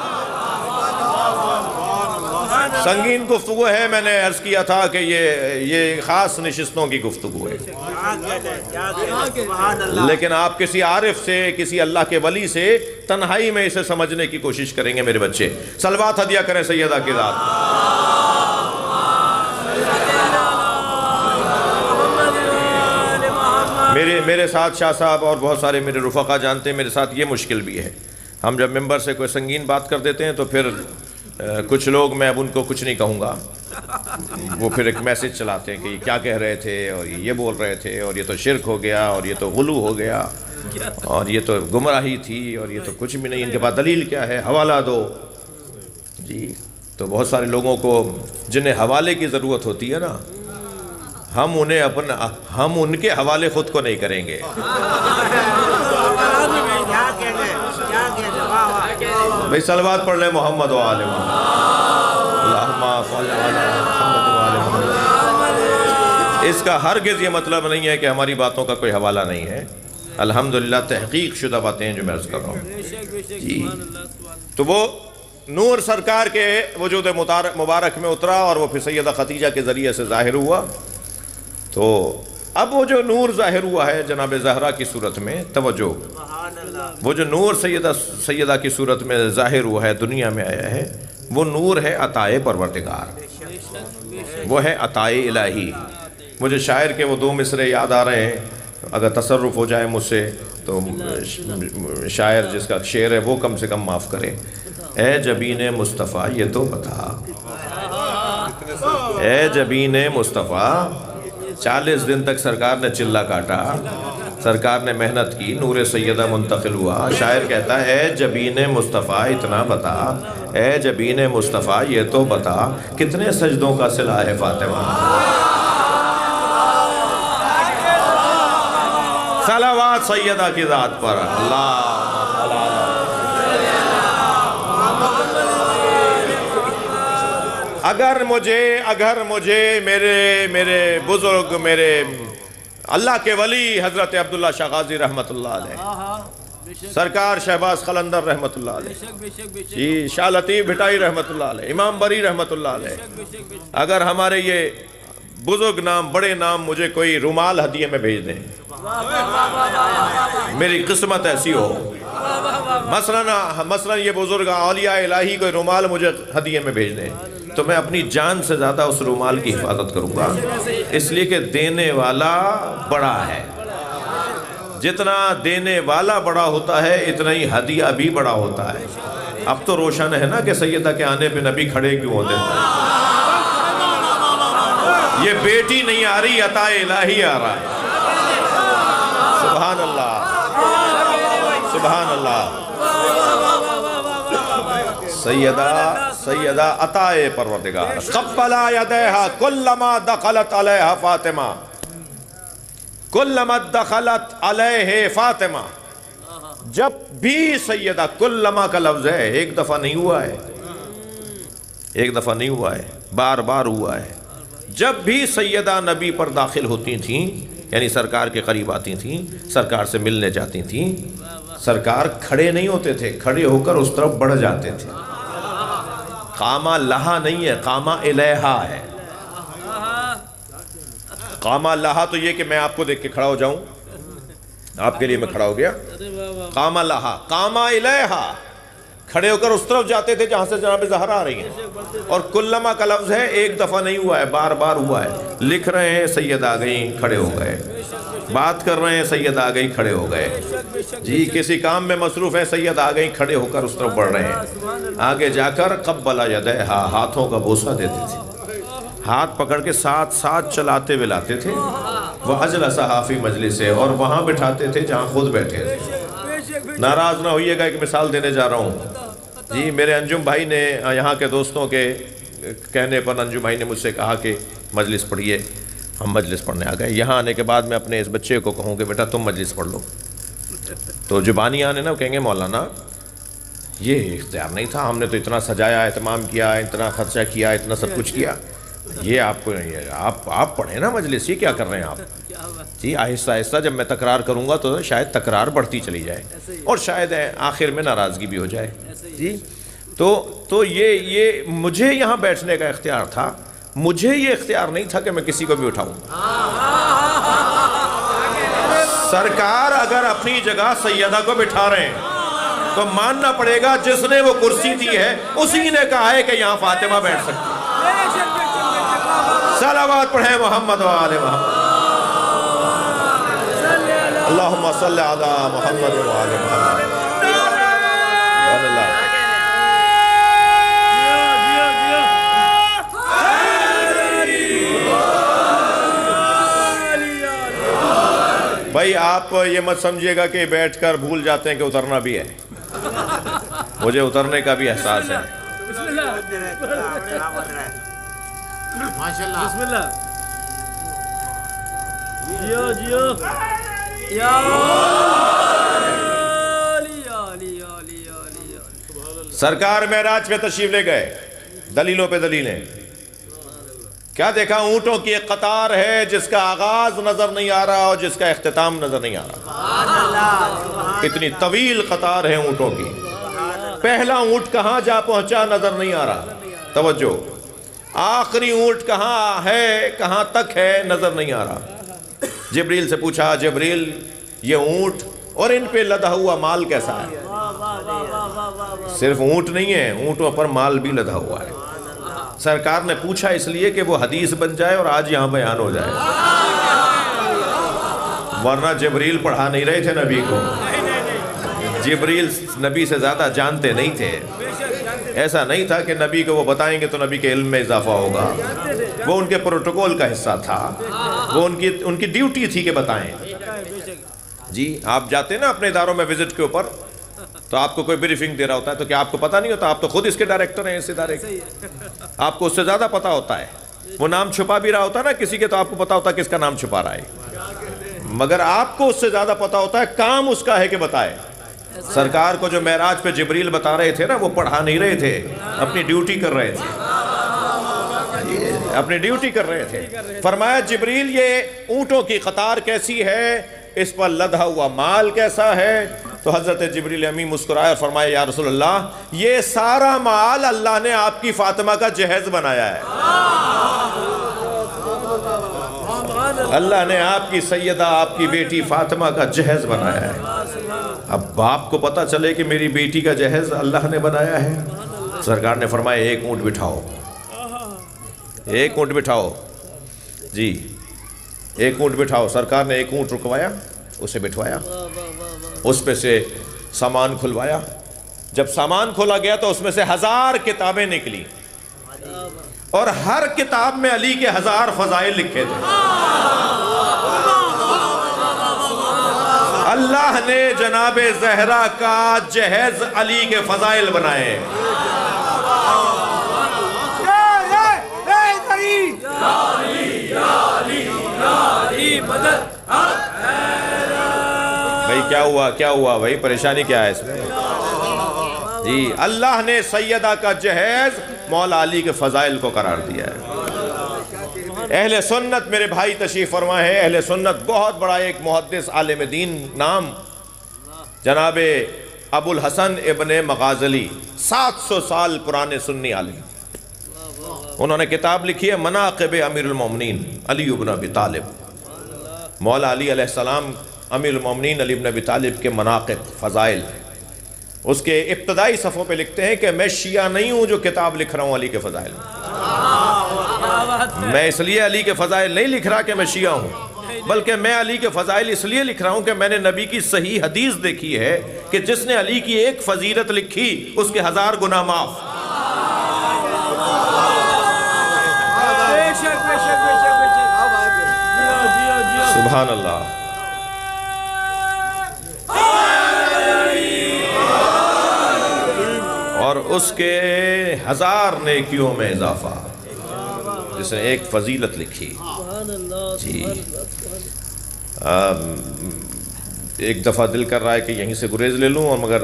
سنگین گفتگو ہے، میں نے عرض کیا تھا کہ یہ خاص نشستوں کی گفتگو ہے، لیکن آپ کسی عارف سے، کسی اللہ کے ولی سے تنہائی میں اسے سمجھنے کی کوشش کریں گے۔ میرے بچے صلوات ہدیہ کریں سیدہ کی ذات۔ میرے ساتھ شاہ صاحب اور بہت سارے میرے رفقا جانتے ہیں، میرے ساتھ یہ مشکل بھی ہے، ہم جب ممبر سے کوئی سنگین بات کر دیتے ہیں تو پھر کچھ لوگ، میں اب ان کو کچھ نہیں کہوں گا، وہ پھر ایک میسج چلاتے ہیں کہ یہ کیا کہہ رہے تھے، اور یہ بول رہے تھے، اور یہ تو شرک ہو گیا، اور یہ تو غلو ہو گیا، اور یہ تو گمراہی تھی، اور یہ تو کچھ بھی نہیں، ان کے پاس دلیل کیا ہے، حوالہ دو جی۔ تو بہت سارے لوگوں کو جنہیں حوالے کی ضرورت ہوتی ہے نا، ہم ان کے حوالے خود کو نہیں کریں گے۔ بھئی صلوات پڑھ لیں محمد و آل محمد، اللہم صل علی محمد و آل محمد۔ اس کا ہرگز یہ مطلب نہیں ہے کہ ہماری باتوں کا کوئی حوالہ نہیں ہے، الحمدللہ تحقیق شدہ باتیں ہیں جو میں عرض کر رہا ہوں جی۔ تو وہ نور سرکار کے وجود مبارک میں اترا، اور وہ پھر سیدہ خدیجہ کے ذریعے سے ظاہر ہوا۔ تو اب وہ جو نور ظاہر ہوا ہے جناب زہرا کی صورت میں، توجہ، وہ جو نور سیدہ کی صورت میں ظاہر ہوا ہے، دنیا میں آیا ہے، وہ نور ہے عطائے پروردگار۔ وہ ہے عطائے الہی۔ مجھے شاعر کے وہ 2 مصرے یاد آ رہے ہیں، اگر تصرف ہو جائے مجھ سے تو شاعر جس کا شعر ہے وہ کم سے کم معاف کرے۔ اے جبین مصطفیٰ یہ تو بتا، اے جبین مصطفیٰ 40 دن تک سرکار نے چلہ کاٹا، سرکار نے محنت کی، نور سیدہ منتقل ہوا۔ شاعر کہتا ہے اے جبین مصطفیٰ اتنا بتا، اے جبین مصطفیٰ یہ تو بتا، کتنے سجدوں کا صلہ ہے فاطمہ۔ صلوات سیدہ کی ذات پر، اللہ اگر مجھے میرے بزرگ، میرے اللہ کے ولی حضرت عبداللہ شاہ غازی رحمت اللہ علیہ، سرکار شہباز قلندر رحمت اللہ علیہ، شاہ لطیف بھٹائی رحمت اللہ علیہ، امام بری رحمت اللہ علیہ، اگر ہمارے یہ بزرگ نام، بڑے نام مجھے کوئی رومال ہدیے میں بھیج دیں، میری قسمت ایسی ہو، مثلا یہ بزرگ اولیاء الہی کوئی رومال مجھے ہدیے میں بھیج دیں تو میں اپنی جان سے زیادہ اس رومال کی حفاظت کروں گا، اس لیے کہ دینے والا بڑا ہے۔ جتنا دینے والا بڑا ہوتا ہے اتنا ہی ہدیہ بھی بڑا ہوتا ہے۔ اب تو روشن ہے نا کہ سیدہ کے آنے پہ نبی کھڑے کیوں ہوتے ہیں۔ یہ بیٹی نہیں آ رہی، عطا الہی آ رہا ہے۔ سبحان اللہ، سبحان اللہ۔ سیدہ عطا پروردگار، قبلا یدیہا کلما دخلت علیہا فاطمہ، کلما دخلت علیہ فاطمہ، جب بھی سیدہ، کلما کا لفظ ہے، ایک دفعہ نہیں ہوا ہے، ایک دفعہ نہیں ہوا ہے، بار بار ہوا ہے۔ جب بھی سیدہ نبی پر داخل ہوتی تھیں، یعنی سرکار کے قریب آتی تھیں، سرکار سے ملنے جاتی تھیں، سرکار کھڑے نہیں ہوتے تھے، کھڑے ہو کر اس طرف بڑھ جاتے تھے۔ قامہ لہا نہیں ہے، قامہ الیہا ہے۔ قامہ لہا تو یہ کہ میں آپ کو دیکھ کے کھڑا ہو جاؤں، آپ کے لیے میں کھڑا ہو گیا۔ قامہ لہا، قامہ الیہا، کھڑے ہو کر اس طرف جاتے تھے جہاں سے جناب زہرا آ رہی ہیں۔ اور کلما کا لفظ ہے، ایک دفعہ نہیں ہوا ہے، بار بار ہوا ہے۔ لکھ رہے ہیں سید آ گئیں، کھڑے ہو گئے، بات کر رہے ہیں سید آ گئی، کھڑے ہو گئے، جی کسی کام میں مصروف ہیں، سید آ گئی، کھڑے ہو کر اس طرف بڑھ رہے ہیں۔ آگے جا کر قبلا یدیہا، ہاتھوں کا بوسہ دیتے تھے، ہاتھ پکڑ کے ساتھ ساتھ چلاتے ہوئے لاتے تھے۔ وہ اجلسہا فی مجلس سے، اور وہاں بٹھاتے تھے جہاں خود بیٹھے تھے۔ ناراض نہ ہوئیے گا، ایک مثال دینے جا رہا ہوں جی۔ میرے انجم بھائی نے، یہاں کے دوستوں کے کہنے پر انجم بھائی نے مجھ سے کہا کہ مجلس پڑھیے، ہم مجلس پڑھنے آ گئے۔ یہاں آنے کے بعد میں اپنے اس بچے کو کہوں کہ بیٹا تم مجلس پڑھ لو، تو جو بانیان ہے نا وہ کہیں گے مولانا یہ اختیار نہیں تھا، ہم نے تو اتنا سجایا، اہتمام کیا، اتنا خرچہ کیا، اتنا سب کچھ کیا، یہ آپ کو نہیں ہے، آپ پڑھیں نا مجلس، یہ کیا کر رہے ہیں آپ جی۔ آہستہ آہستہ جب میں تکرار کروں گا تو شاید تکرار بڑھتی چلی جائے اور شاید آخر میں ناراضگی بھی ہو جائے جی۔ تو یہ مجھے یہاں بیٹھنے کا اختیار تھا، مجھے یہ اختیار نہیں تھا کہ میں کسی کو بھی اٹھاؤں۔ سرکار اگر اپنی جگہ سیدہ کو بٹھا رہے ہیں تو ماننا پڑے گا جس نے وہ کرسی دی ہے اسی نے کہا ہے کہ یہاں فاطمہ بیٹھ سکتی ہے۔ صلوات پڑھیں محمد و آل محمد، اللہم صلی علی محمد و آل محمد۔ بھائی آپ یہ مت سمجھیے گا کہ بیٹھ کر بھول جاتے ہیں کہ اترنا بھی ہے، مجھے اترنے کا بھی احساس ہے۔ ماشاءاللہ، بسم اللہ، سرکار معراج پہ تشریف لے گئے، دلیلوں پہ دلیلیں، کیا دیکھا؟ اونٹوں کی ایک قطار ہے جس کا آغاز نظر نہیں آ رہا اور جس کا اختتام نظر نہیں آ رہا، اتنی طویل قطار ہے اونٹوں کی، پہلا اونٹ کہاں جا پہنچا نظر نہیں آ رہا، توجہ، آخری اونٹ کہاں ہے، کہاں تک ہے نظر نہیں آ رہا۔ جبریل سے پوچھا، جبریل یہ اونٹ اور ان پہ لدا ہوا مال کیسا ہے؟ صرف اونٹ نہیں ہے، اونٹوں پر مال بھی لدا ہوا ہے۔ سرکار نے پوچھا اس لیے کہ وہ حدیث بن جائے اور آج یہاں بیان ہو جائے، ورنہ جبریل پڑھا نہیں رہے تھے نبی کو، جبریل نبی سے زیادہ جانتے نہیں تھے، ایسا نہیں تھا کہ نبی کو وہ بتائیں گے تو نبی کے علم میں اضافہ ہوگا، وہ ان کے پروٹوکول کا حصہ تھا، وہ ان کی ڈیوٹی تھی کہ بتائیں۔ جی آپ جاتے ہیں نا اپنے اداروں میں وزٹ کے اوپر، تو آپ کو کوئی بریفنگ دے رہا ہوتا ہے تو کیا آپ کو پتہ نہیں ہوتا؟ آپ تو خود اس کے ڈائریکٹر ہیں اس ادارے کے، آپ کو اس سے زیادہ پتہ ہوتا ہے۔ وہ نام چھپا بھی رہا ہوتا ہے نا کسی کے، تو آپ کو پتہ ہوتا ہے کس کا نام چھپا رہا ہے، مگر آپ کو اس سے زیادہ پتہ ہوتا ہے کام اس کا ہے کہ بتائے۔ سرکار کو جو معراج پہ جبریل بتا رہے تھے نا، وہ پڑھا نہیں رہے تھے، اپنی ڈیوٹی کر رہے تھے، اپنی ڈیوٹی کر رہے تھے۔ فرمایا جبریل یہ اونٹوں کی قطار کیسی ہے، اس پر لدھا ہوا مال کیسا ہے؟ تو حضرت جبریل امین مسکرائے اور فرمایا یا رسول اللہ یہ سارا مال اللہ نے آپ کی فاطمہ کا جہیز بنایا ہے، اللہ نے آپ کی سیدہ، آپ کی بیٹی فاطمہ کا جہیز بنایا ہے۔ اب باپ کو پتہ چلے کہ میری بیٹی کا جہیز اللہ نے بنایا ہے، سرکار نے فرمایا ایک اونٹ بٹھاؤ، ایک اونٹ بٹھاؤ، جی ایک اونٹ بٹھاؤ۔ سرکار نے ایک اونٹ رکوایا، اسے بٹھوایا، اس پہ سے سامان کھلوایا۔ جب سامان کھولا گیا تو اس میں سے 1000 کتابیں نکلی، اور ہر کتاب میں علی کے 1000 فضائل لکھے تھے۔ اللہ نے جناب زہرا کا جہیز علی کے فضائل بنائے۔ بھائی کیا ہوا بھائی، پریشانی کیا ہے اس میں؟ جی اللہ نے سیدہ کا جہیز مولا علی کے فضائل کو قرار دیا ہے۔ اہل سنت میرے بھائی تشریف فرما ہے، اہل سنت بہت بڑا ایک محدث عالم دین نام جناب ابو الحسن ابن مغازلی، 700 سال پرانے سنی عالم، انہوں نے کتاب لکھی ہے مناقب امیر المومنین علی بن ابی طالب۔ مولا علی علیہ السلام امیر المومنین علی بن ابی طالب کے مناقب، فضائل، اس کے ابتدائی صفحوں پہ لکھتے ہیں کہ میں شیعہ نہیں ہوں جو کتاب لکھ رہا ہوں علی کے فضائل میں اس لیے علی کے فضائل نہیں لکھ رہا کہ میں شیعہ ہوں، بلکہ میں علی کے فضائل اس لیے لکھ رہا ہوں کہ میں نے نبی کی صحیح حدیث دیکھی ہے کہ جس نے علی کی ایک فضیلت لکھی اس کے 1000 گناہ معاف۔ سبحان اللہ۔ اور اس کے 1000 نیکیوں میں اضافہ، جس نے ایک فضیلت لکھی۔ جی ایک دفعہ دل کر رہا ہے کہ یہیں سے گریز لے لوں، اور مگر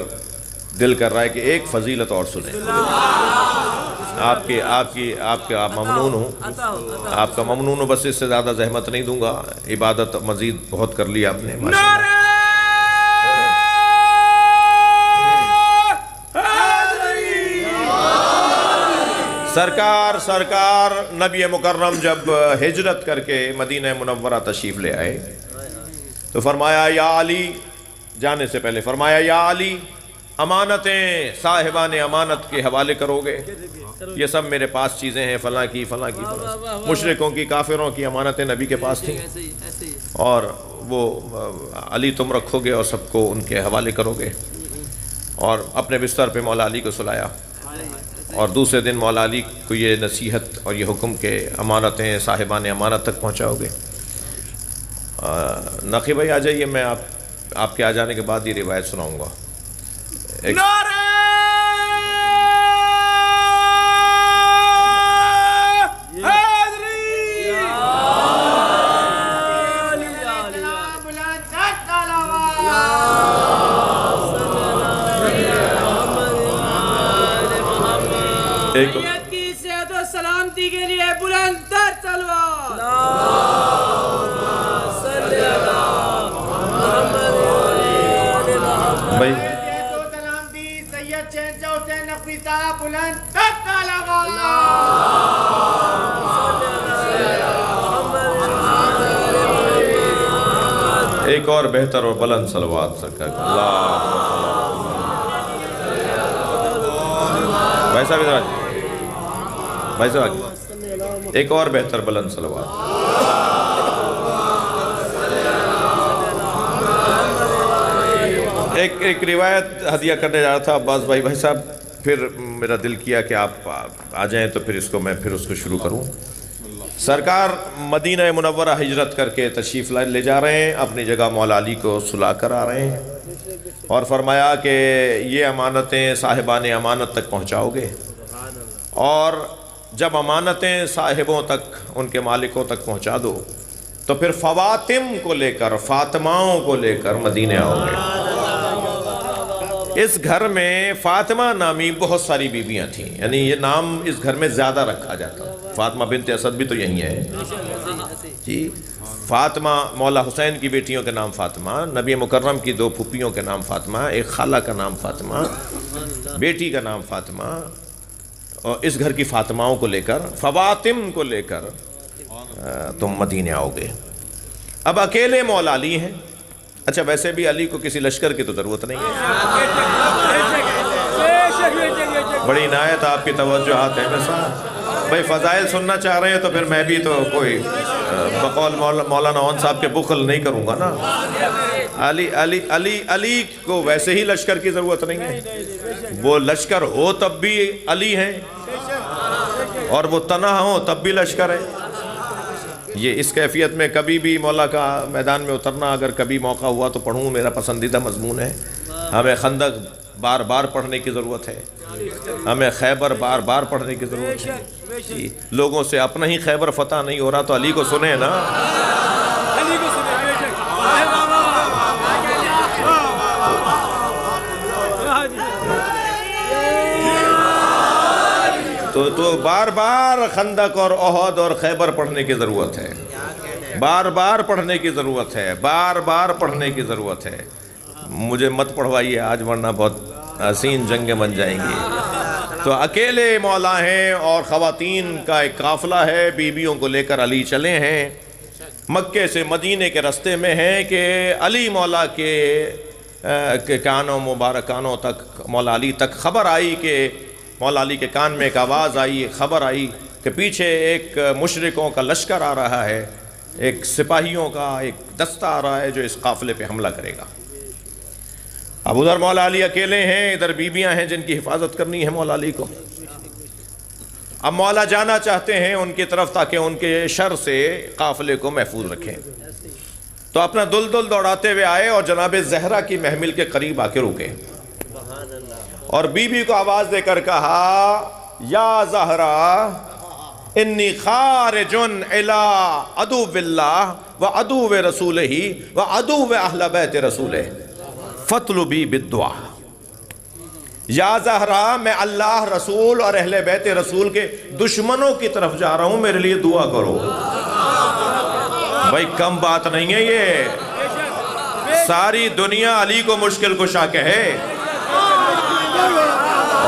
دل کر رہا ہے کہ ایک فضیلت اور سنیں۔ آپ کا ممنون ہوں، آپ کا ممنون ہوں، بس اس سے زیادہ زحمت نہیں دوں گا، عبادت مزید بہت کر لی آپ نے۔ سرکار نبی مکرم جب ہجرت کر کے مدینہ منورہ تشریف لے آئے تو فرمایا یا علی، جانے سے پہلے فرمایا یا علی امانتیں صاحبان امانت کے حوالے کرو گے؟ یہ سب میرے پاس چیزیں ہیں، فلاں کی فلاں کی فلاں۔ مشرکوں کی، کافروں کی امانتیں نبی کے پاس تھیں، اور وہ علی تم رکھو گے اور سب کو ان کے حوالے کرو گے۔ اور اپنے بستر پہ مولا علی کو سلایا، اور دوسرے دن مولا علی کو یہ نصیحت اور یہ حکم کہ امانتیں صاحبان امانت تک پہنچاؤ گے۔ نقی بھائی آ جائیے، میں آپ کے آ جانے کے بعد یہ روایت سناؤں گا۔ کی صحت و سلامتی کے لیے بلند تر تلوار۔ بھائی سید شہنشاہ حسین نقوی صاحب بلند تر تلوار۔ ایک اور بہتر اور بلند صلوات سرکار اللہ ویسا بھی بھائی صاحب ایک اور بہتر بلند صلوات. ایک روایت ہدیہ کرنے جا رہا تھا عباس بھائی صاحب، پھر میرا دل کیا کہ آپ آ جائیں تو پھر میں اس کو شروع کروں. سرکار مدینہ منورہ ہجرت کر کے تشریف لے جا رہے ہیں، اپنی جگہ مولا علی کو سلا کر آ رہے ہیں، اور فرمایا کہ یہ امانتیں صاحبان امانت تک پہنچاؤ گے، اور جب امانتیں صاحبوں تک، ان کے مالکوں تک پہنچا دو تو پھر فواتم کو لے کر، فاطماؤں کو لے کر مدینے آؤ گے. اس گھر میں فاطمہ نامی بہت ساری بیویاں تھیں، یعنی یہ نام اس گھر میں زیادہ رکھا جاتا. فاطمہ بنت اسد بھی تو یہی ہے جی. فاطمہ مولا حسین کی بیٹیوں کے نام فاطمہ، نبی مکرم کی 2 پھوپھیوں کے نام فاطمہ، ایک خالہ کا نام فاطمہ، بیٹی کا نام فاطمہ، اور اس گھر کی فاطماؤں کو لے کر، فواتم کو لے کر تم مدینے آؤ گے. اب اکیلے مولا علی ہیں. اچھا ویسے بھی علی کو کسی لشکر کی تو ضرورت نہیں ہے. بڑی عنایت آپ کی توجہات ہیں صاحب. بھائی فضائل سننا چاہ رہے ہیں تو پھر میں بھی تو کوئی بقول مولانا عون صاحب کے بخل نہیں کروں گا نا. علی کو ویسے ہی لشکر کی ضرورت نہیں ہے. وہ لشکر ہو تب بھی علی ہیں، اور وہ تنہا ہو تب بھی لشکر ہے. یہ اس کیفیت میں کبھی بھی مولا کا میدان میں اترنا اگر کبھی موقع ہوا تو پڑھوں، میرا پسندیدہ مضمون ہے. ہمیں خندق بار بار پڑھنے کی ضرورت ہے، ہمیں خیبر بار بار پڑھنے کی ضرورت ہے. لوگوں سے اپنا ہی خیبر فتح نہیں ہو رہا تو علی کو سنیں نا. تو بار بار خندق اور احد اور خیبر پڑھنے کی ضرورت ہے، بار بار پڑھنے کی ضرورت ہے، بار بار پڑھنے کی ضرورت ہے. مجھے مت پڑھوائیے آج ورنہ بہت حسین جنگیں بن جائیں گی. تو اکیلے مولا ہیں اور خواتین کا ایک قافلہ ہے، بیویوں کو لے کر علی چلے ہیں. مکے سے مدینے کے راستے میں ہیں کہ علی مولا کے کانوں مبارکانوں تک، مولا علی تک خبر آئی کہ مولا علی کے کان میں ایک آواز آئی، خبر آئی کہ پیچھے ایک مشرکوں کا لشکر آ رہا ہے، ایک سپاہیوں کا ایک دستہ آ رہا ہے جو اس قافلے پہ حملہ کرے گا. اب ادھر مولا علی اکیلے ہیں، ادھر بیویاں ہیں جن کی حفاظت کرنی ہے مولا علی کو. اب مولا جانا چاہتے ہیں ان کی طرف تاکہ ان کے شر سے قافلے کو محفوظ رکھیں. تو اپنا دلدل دوڑاتے ہوئے آئے اور جناب زہرا کی محمل کے قریب آ کے رکے، اور بیوی کو آواز دے کر کہا یا زہرا انی خارج الی عدو اللہ و عدو رسولہ و عدو اہل بیت رسولہ فاطلبی بالدعا. یا زہرا میں اللہ رسول اور اہل بیت رسول کے دشمنوں کی طرف جا رہا ہوں، میرے لیے دعا کرو. بھائی کم بات نہیں ہے یہ. ساری دنیا علی کو مشکل کشا کہے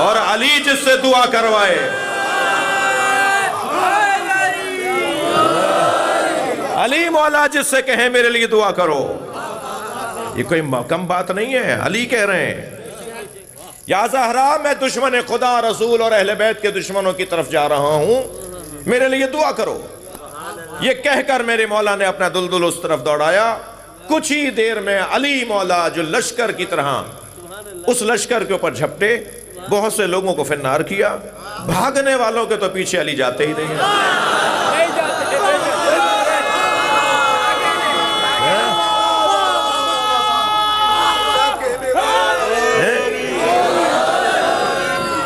اور علی جس سے دعا کروائے. علی مولا جس سے کہیں میرے لیے دعا کرو، یہ کوئی کم بات نہیں ہے. علی کہہ رہے ہیں یا زہرا میں دشمن خدا رسول اور اہل بیت کے دشمنوں کی طرف جا رہا ہوں، میرے لیے دعا کرو. یہ کہہ کر میرے مولا نے اپنا دلدل اس طرف دوڑایا. کچھ ہی دیر میں علی مولا جو لشکر کی طرح اس لشکر کے اوپر جھپٹے، بہت سے لوگوں کو فنار کیا. بھاگنے والوں کے تو پیچھے علی جاتے ہی نہیں ہیں.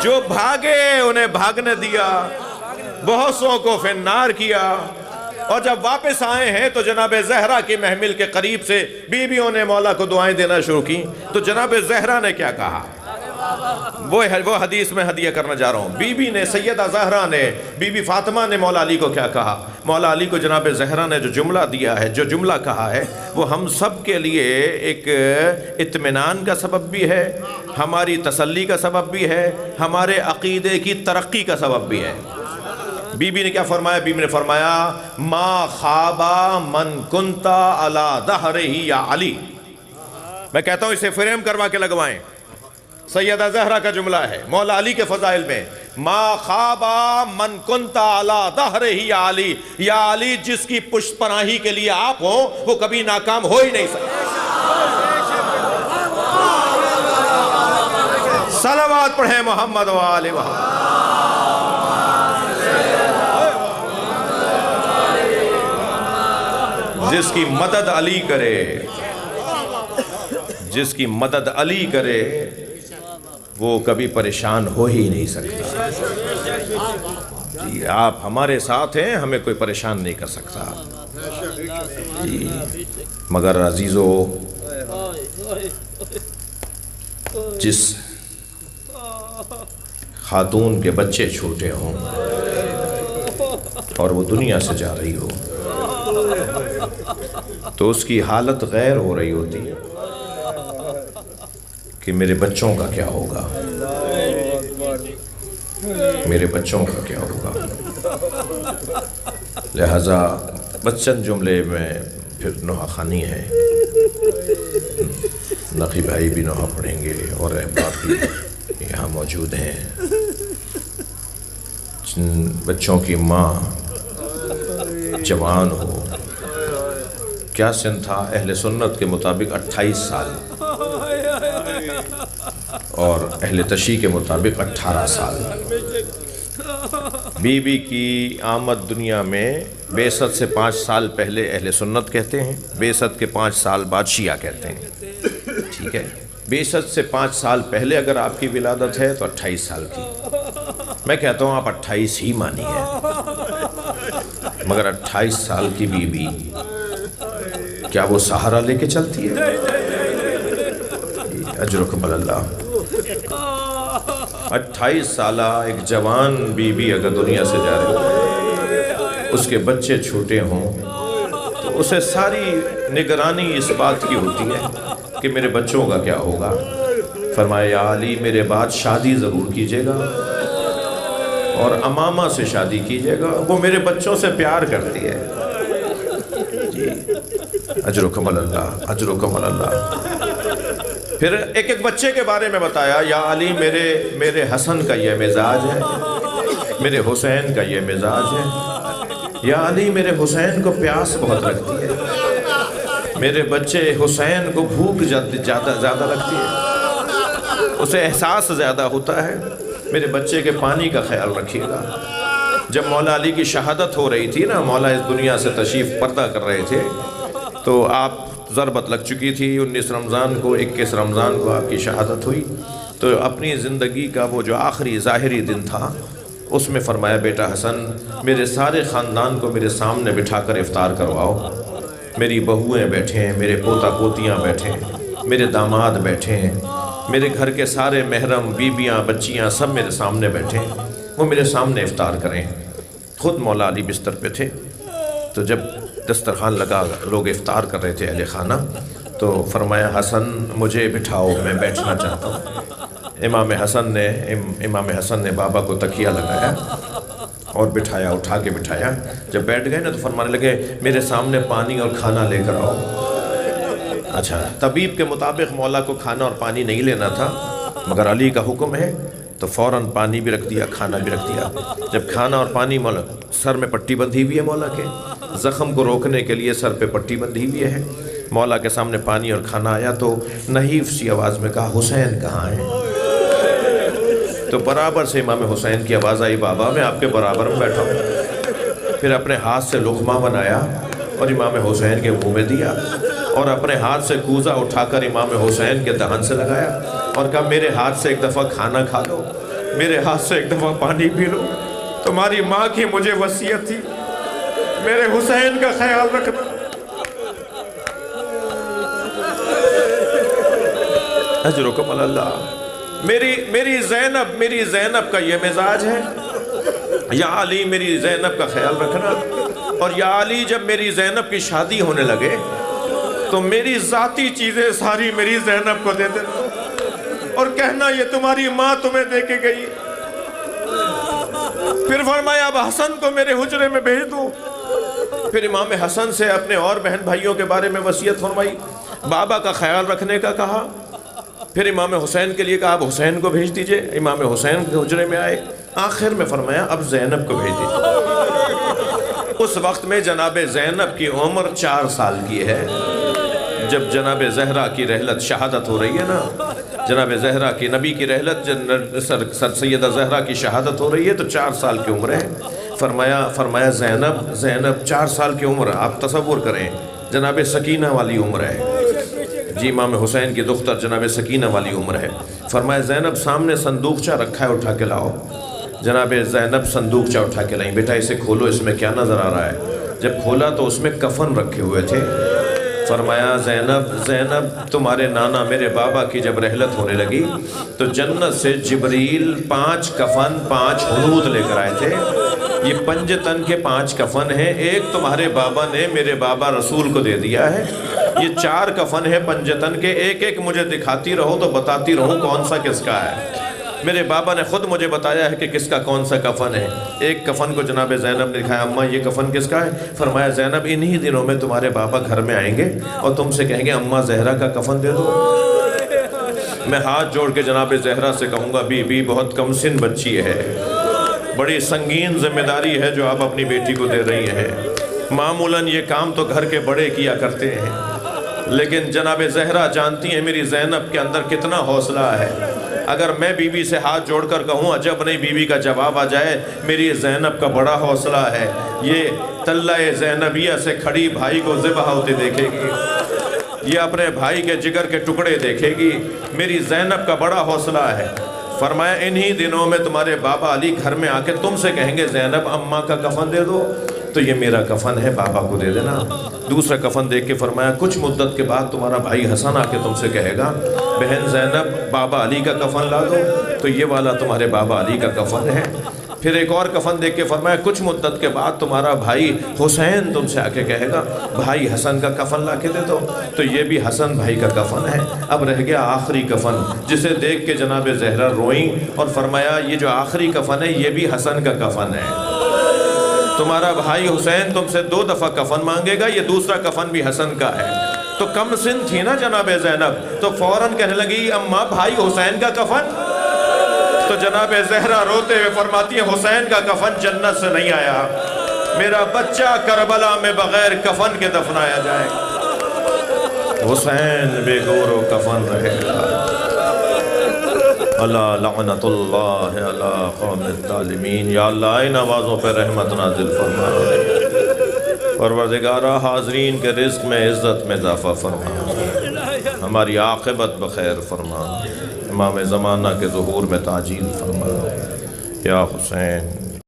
جو بھاگے انہیں بھاگنے دیا، بہت سو کو فنار کیا. اور جب واپس آئے ہیں تو جناب زہرا کی محمل کے قریب سے بیویوں نے مولا کو دعائیں دینا شروع کی. تو جناب زہرا نے کیا کہا وہ حدیث میں ہدیہ کرنا جا رہا ہوں. بی نے سیدہ زہرا نے، بی بی فاطمہ نے مولا علی کو کیا کہا؟ مولا علی کو جناب زہرا نے جو جملہ دیا ہے، جو جملہ کہا ہے، وہ ہم سب کے لیے ایک اطمینان کا سبب بھی ہے، ہماری تسلی کا سبب بھی ہے، ہمارے عقیدے کی ترقی کا سبب بھی ہے. بی بی نے کیا فرمایا؟ بی بی نے فرمایا ما خوابا من کنتا علی ظہرہ یا علی. میں کہتا ہوں اسے فریم کروا کے لگوائیں. سیدہ زہرا کا جملہ ہے مولا علی کے فضائل میں. ما خوابا من کنتا علی ظہرہ یا علی، یا علی جس کی پشت پناہی کے لیے آپ ہوں وہ کبھی ناکام ہو ہی نہیں سکتا۔ صلوات پڑھیں محمد و آل محمد۔ جس کی مدد علی کرے، جس کی مدد علی کرے وہ کبھی پریشان ہو ہی نہیں سکتا۔ جی آپ ہمارے ساتھ ہیں، ہمیں کوئی پریشان نہیں کر سکتا۔ جی مگر عزیزو، جس خاتون کے بچے چھوٹے ہوں اور وہ دنیا سے جا رہی ہو تو اس کی حالت غیر ہو رہی ہوتی ہے کہ میرے بچوں کا کیا ہوگا، میرے بچوں کا کیا ہوگا۔ لہذا بچن جملے میں پھر نوحہ خانی ہے، نقی بھائی بھی نوحہ پڑھیں گے اور احباب بھی یہاں موجود ہیں۔ جن بچوں کی ماں جوان ہو، کیا سن تھا اہل سنت کے مطابق 28 سال اور اہل تشیع کے مطابق 18 سال۔ بی بی کی آمد دنیا میں بعثت سے 5 سال پہلے اہل سنت کہتے ہیں، بعثت کے 5 سال بعد شیعہ کہتے ہیں، ٹھیک ہے۔ بعثت سے 5 سال پہلے اگر آپ کی ولادت ہے تو 28 سال کی، میں کہتا ہوں آپ 28 ہی مانی ہے، مگر 28 سال کی بی بی کیا وہ سہارا لے کے چلتی ہے؟ اجرکم اللہ۔ 28 سالہ ایک جوان بی بی اگر دنیا سے جا رہی ہے، اس کے بچے چھوٹے ہوں تو اسے ساری نگرانی اس بات کی ہوتی ہے کہ میرے بچوں کا کیا ہوگا۔ فرمایا یا علی میرے بعد شادی ضرور کیجیے گا اور امامہ سے شادی کیجیے گا، وہ میرے بچوں سے پیار کرتی ہے۔ جی اجرکم اللہ، اجرکم اللہ۔ پھر ایک ایک بچے کے بارے میں بتایا، یا علی میرے حسن کا یہ مزاج ہے، میرے حسین کا یہ مزاج ہے، یا علی میرے حسین کو پیاس بہت لگتی ہے، میرے بچے حسین کو بھوک زیادہ لگتی ہے، اسے احساس زیادہ ہوتا ہے، میرے بچے کے پانی کا خیال رکھیے گا۔ جب مولا علی کی شہادت ہو رہی تھی نا، مولا اس دنیا سے تشریف پردہ کر رہے تھے تو آپ ضربت لگ چکی تھی، 19 رمضان کو 21 رمضان کو آپ کی شہادت ہوئی، تو اپنی زندگی کا وہ جو آخری ظاہری دن تھا اس میں فرمایا بیٹا حسن میرے سارے خاندان کو میرے سامنے بٹھا کر افطار کرواؤ، میری بہویں بیٹھے ہیں، میرے پوتا پوتیاں بیٹھے ہیں، میرے داماد بیٹھے ہیں، میرے گھر کے سارے محرم بیبیاں بچیاں سب میرے سامنے بیٹھے ہیں، وہ میرے سامنے افطار کریں۔ خود مولا علی بستر پہ تھے، تو جب دسترخوان لگا لوگ افطار کر رہے تھے اہل خانہ، تو فرمایا حسن مجھے بٹھاؤ میں بیٹھنا چاہتا ہوں۔ امام حسن نے بابا کو تکیہ لگایا اور بٹھایا، اٹھا کے بٹھایا۔ جب بیٹھ گئے نا تو فرمانے لگے میرے سامنے پانی اور کھانا لے کر آؤ۔ اچھا طبیب کے مطابق مولا کو کھانا اور پانی نہیں لینا تھا، مگر علی کا حکم ہے تو فوراً پانی بھی رکھ دیا، کھانا بھی رکھ دیا۔ جب کھانا اور پانی، مولا سر میں پٹی بندھی ہوئی ہے، مولا کے زخم کو روکنے کے لیے سر پہ پٹی بندھی ہوئی ہے، مولا کے سامنے پانی اور کھانا آیا تو نحیف سی آواز میں کہا حسین کہاں ہے؟ تو برابر سے امام حسین کی آواز آئی بابا میں آپ کے برابر میں بیٹھا ہوں۔ پھر اپنے ہاتھ سے لقمہ بنایا اور امام حسین کے منہ میں دیا، اور اپنے ہاتھ سے کوزہ اٹھا کر امام حسین کے دہن سے لگایا اور کہا میرے ہاتھ سے ایک دفعہ کھانا کھا لو، میرے ہاتھ سے ایک دفعہ پانی پی لو، تمہاری ماں کی مجھے وصیت تھی، میرے حسین کا خیال رکھنا۔ اجرکم اللہ۔ میری زینب کا یہ مزاج ہے، یا علی میری زینب کا خیال رکھنا، اور یا علی جب میری زینب کی شادی ہونے لگے تو میری ذاتی چیزیں ساری میری زینب کو دے دینا اور کہنا یہ تمہاری ماں تمہیں دے کے گئی۔ پھر فرمایا اب حسن کو میرے حجرے میں بھیج دو۔ پھر امام حسن سے اپنے اور بہن بھائیوں کے بارے میں وصیت فرمائی، بابا کا خیال رکھنے کا کہا۔ پھر امام حسین کے لیے کہا اب حسین کو بھیج دیجئے، امام حسین کے حجرے میں آئے، آخر میں فرمایا اب زینب کو بھیج دیجیے۔ اس وقت میں جناب زینب کی عمر 4 سال کی ہے۔ جب جناب زہرا کی رحلت شہادت ہو رہی ہے نا، جناب زہرا کی نبی کی رحلت سر سیدہ زہرا کی شہادت ہو رہی ہے تو 4 سال کی عمر ہے۔ فرمایا زینب 4 سال کی عمر، آپ تصور کریں جناب سکینہ والی عمر ہے جی، امام حسین کی دختر جناب سکینہ والی عمر ہے۔ فرمایا زینب سامنے صندوقچہ رکھا ہے، اٹھا کے لاؤ۔ جناب زینب صندوقچہ اٹھا کے لائیں، بیٹا اسے کھولو، اس میں کیا نظر آ رہا ہے؟ جب کھولا تو اس میں کفن رکھے ہوئے تھے۔ فرمایا زینب تمہارے نانا میرے بابا کی جب رحلت ہونے لگی تو جنت سے جبریل 5 کفن 5 حنوط لے کر آئے تھے۔ یہ 5 تن کے 5 کفن ہیں، ایک تمہارے بابا نے میرے بابا رسول کو دے دیا ہے، یہ 4 کفن ہیں 5 تن کے، ایک ایک مجھے دکھاتی رہو تو بتاتی رہوں کون سا کس کا ہے۔ میرے بابا نے خود مجھے بتایا ہے کہ کس کا کون سا کفن ہے۔ ایک کفن کو جناب زینب نے دکھایا، اماں یہ کفن کس کا ہے؟ فرمایا زینب انہی دنوں میں تمہارے بابا گھر میں آئیں گے اور تم سے کہیں گے اماں زہرا کا کفن دے دو۔ میں ہاتھ جوڑ کے جناب زہرا سے کہوں گا بی بی بہت کم سن بچی ہے، بڑی سنگین ذمہ داری ہے جو آپ اپنی بیٹی کو دے رہی ہیں۔ معمولاً یہ کام تو گھر کے بڑے کیا کرتے ہیں، لیکن جناب زہرا جانتی ہیں میری زینب کے اندر کتنا حوصلہ ہے۔ اگر میں بی بی سے ہاتھ جوڑ کر کہوں عجب نہیں، بی بی کا جواب آ جائے میری زینب کا بڑا حوصلہ ہے، یہ تلہ زینبیہ سے کھڑی بھائی کو ذبح ہوتے دیکھے گی، یہ اپنے بھائی کے جگر کے ٹکڑے دیکھے گی، میری زینب کا بڑا حوصلہ ہے۔ فرمایا انہی دنوں میں تمہارے بابا علی گھر میں آ کے تم سے کہیں گے زینب اماں کا کفن دے دو، تو یہ میرا کفن ہے بابا کو دے دینا۔ دوسرا کفن دیکھ کے فرمایا کچھ مدت کے بعد تمہارا بھائی حسن آ کے تم سے کہے گا بہن زینب بابا علی کا کفن لا دو، تو یہ والا تمہارے بابا علی کا کفن ہے۔ پھر ایک اور کفن دیکھ کے فرمایا کچھ مدت کے بعد تمہارا بھائی حسین تم سے آ کے کہے گا بھائی حسن کا کفن لا کے دے دو، تو یہ بھی حسن بھائی کا کفن ہے۔ اب رہ گیا آخری کفن جسے دیکھ کے جناب زہرا روئیں اور فرمایا یہ جو آخری کفن ہے یہ بھی حسن کا کفن ہے۔ تمہارا بھائی حسین تم سے 2 دفعہ کفن مانگے گا، یہ دوسرا کفن بھی حسن کا ہے۔ تو کم سن تھی نا جناب زینب، تو فوراً کہنے لگی اماں بھائی حسین کا کفن؟ تو جناب زہرا روتے ہوئے فرماتی ہے حسین کا کفن جنت سے نہیں آیا، میرا بچہ کربلا میں بغیر کفن کے دفنایا جائے، حسین بے گور و کفن رہے گا۔ اللہ لعنت اللہ علی قوم الظالمین۔ یا اللہ ان آوازوں پہ رحمت نازل فرما، پروردگارہ حاضرین کے رزق میں عزت میں اضافہ فرما، ہماری عاقبت بخیر فرما، امام زمانہ کے ظہور میں تعجیل فرما، یا حسین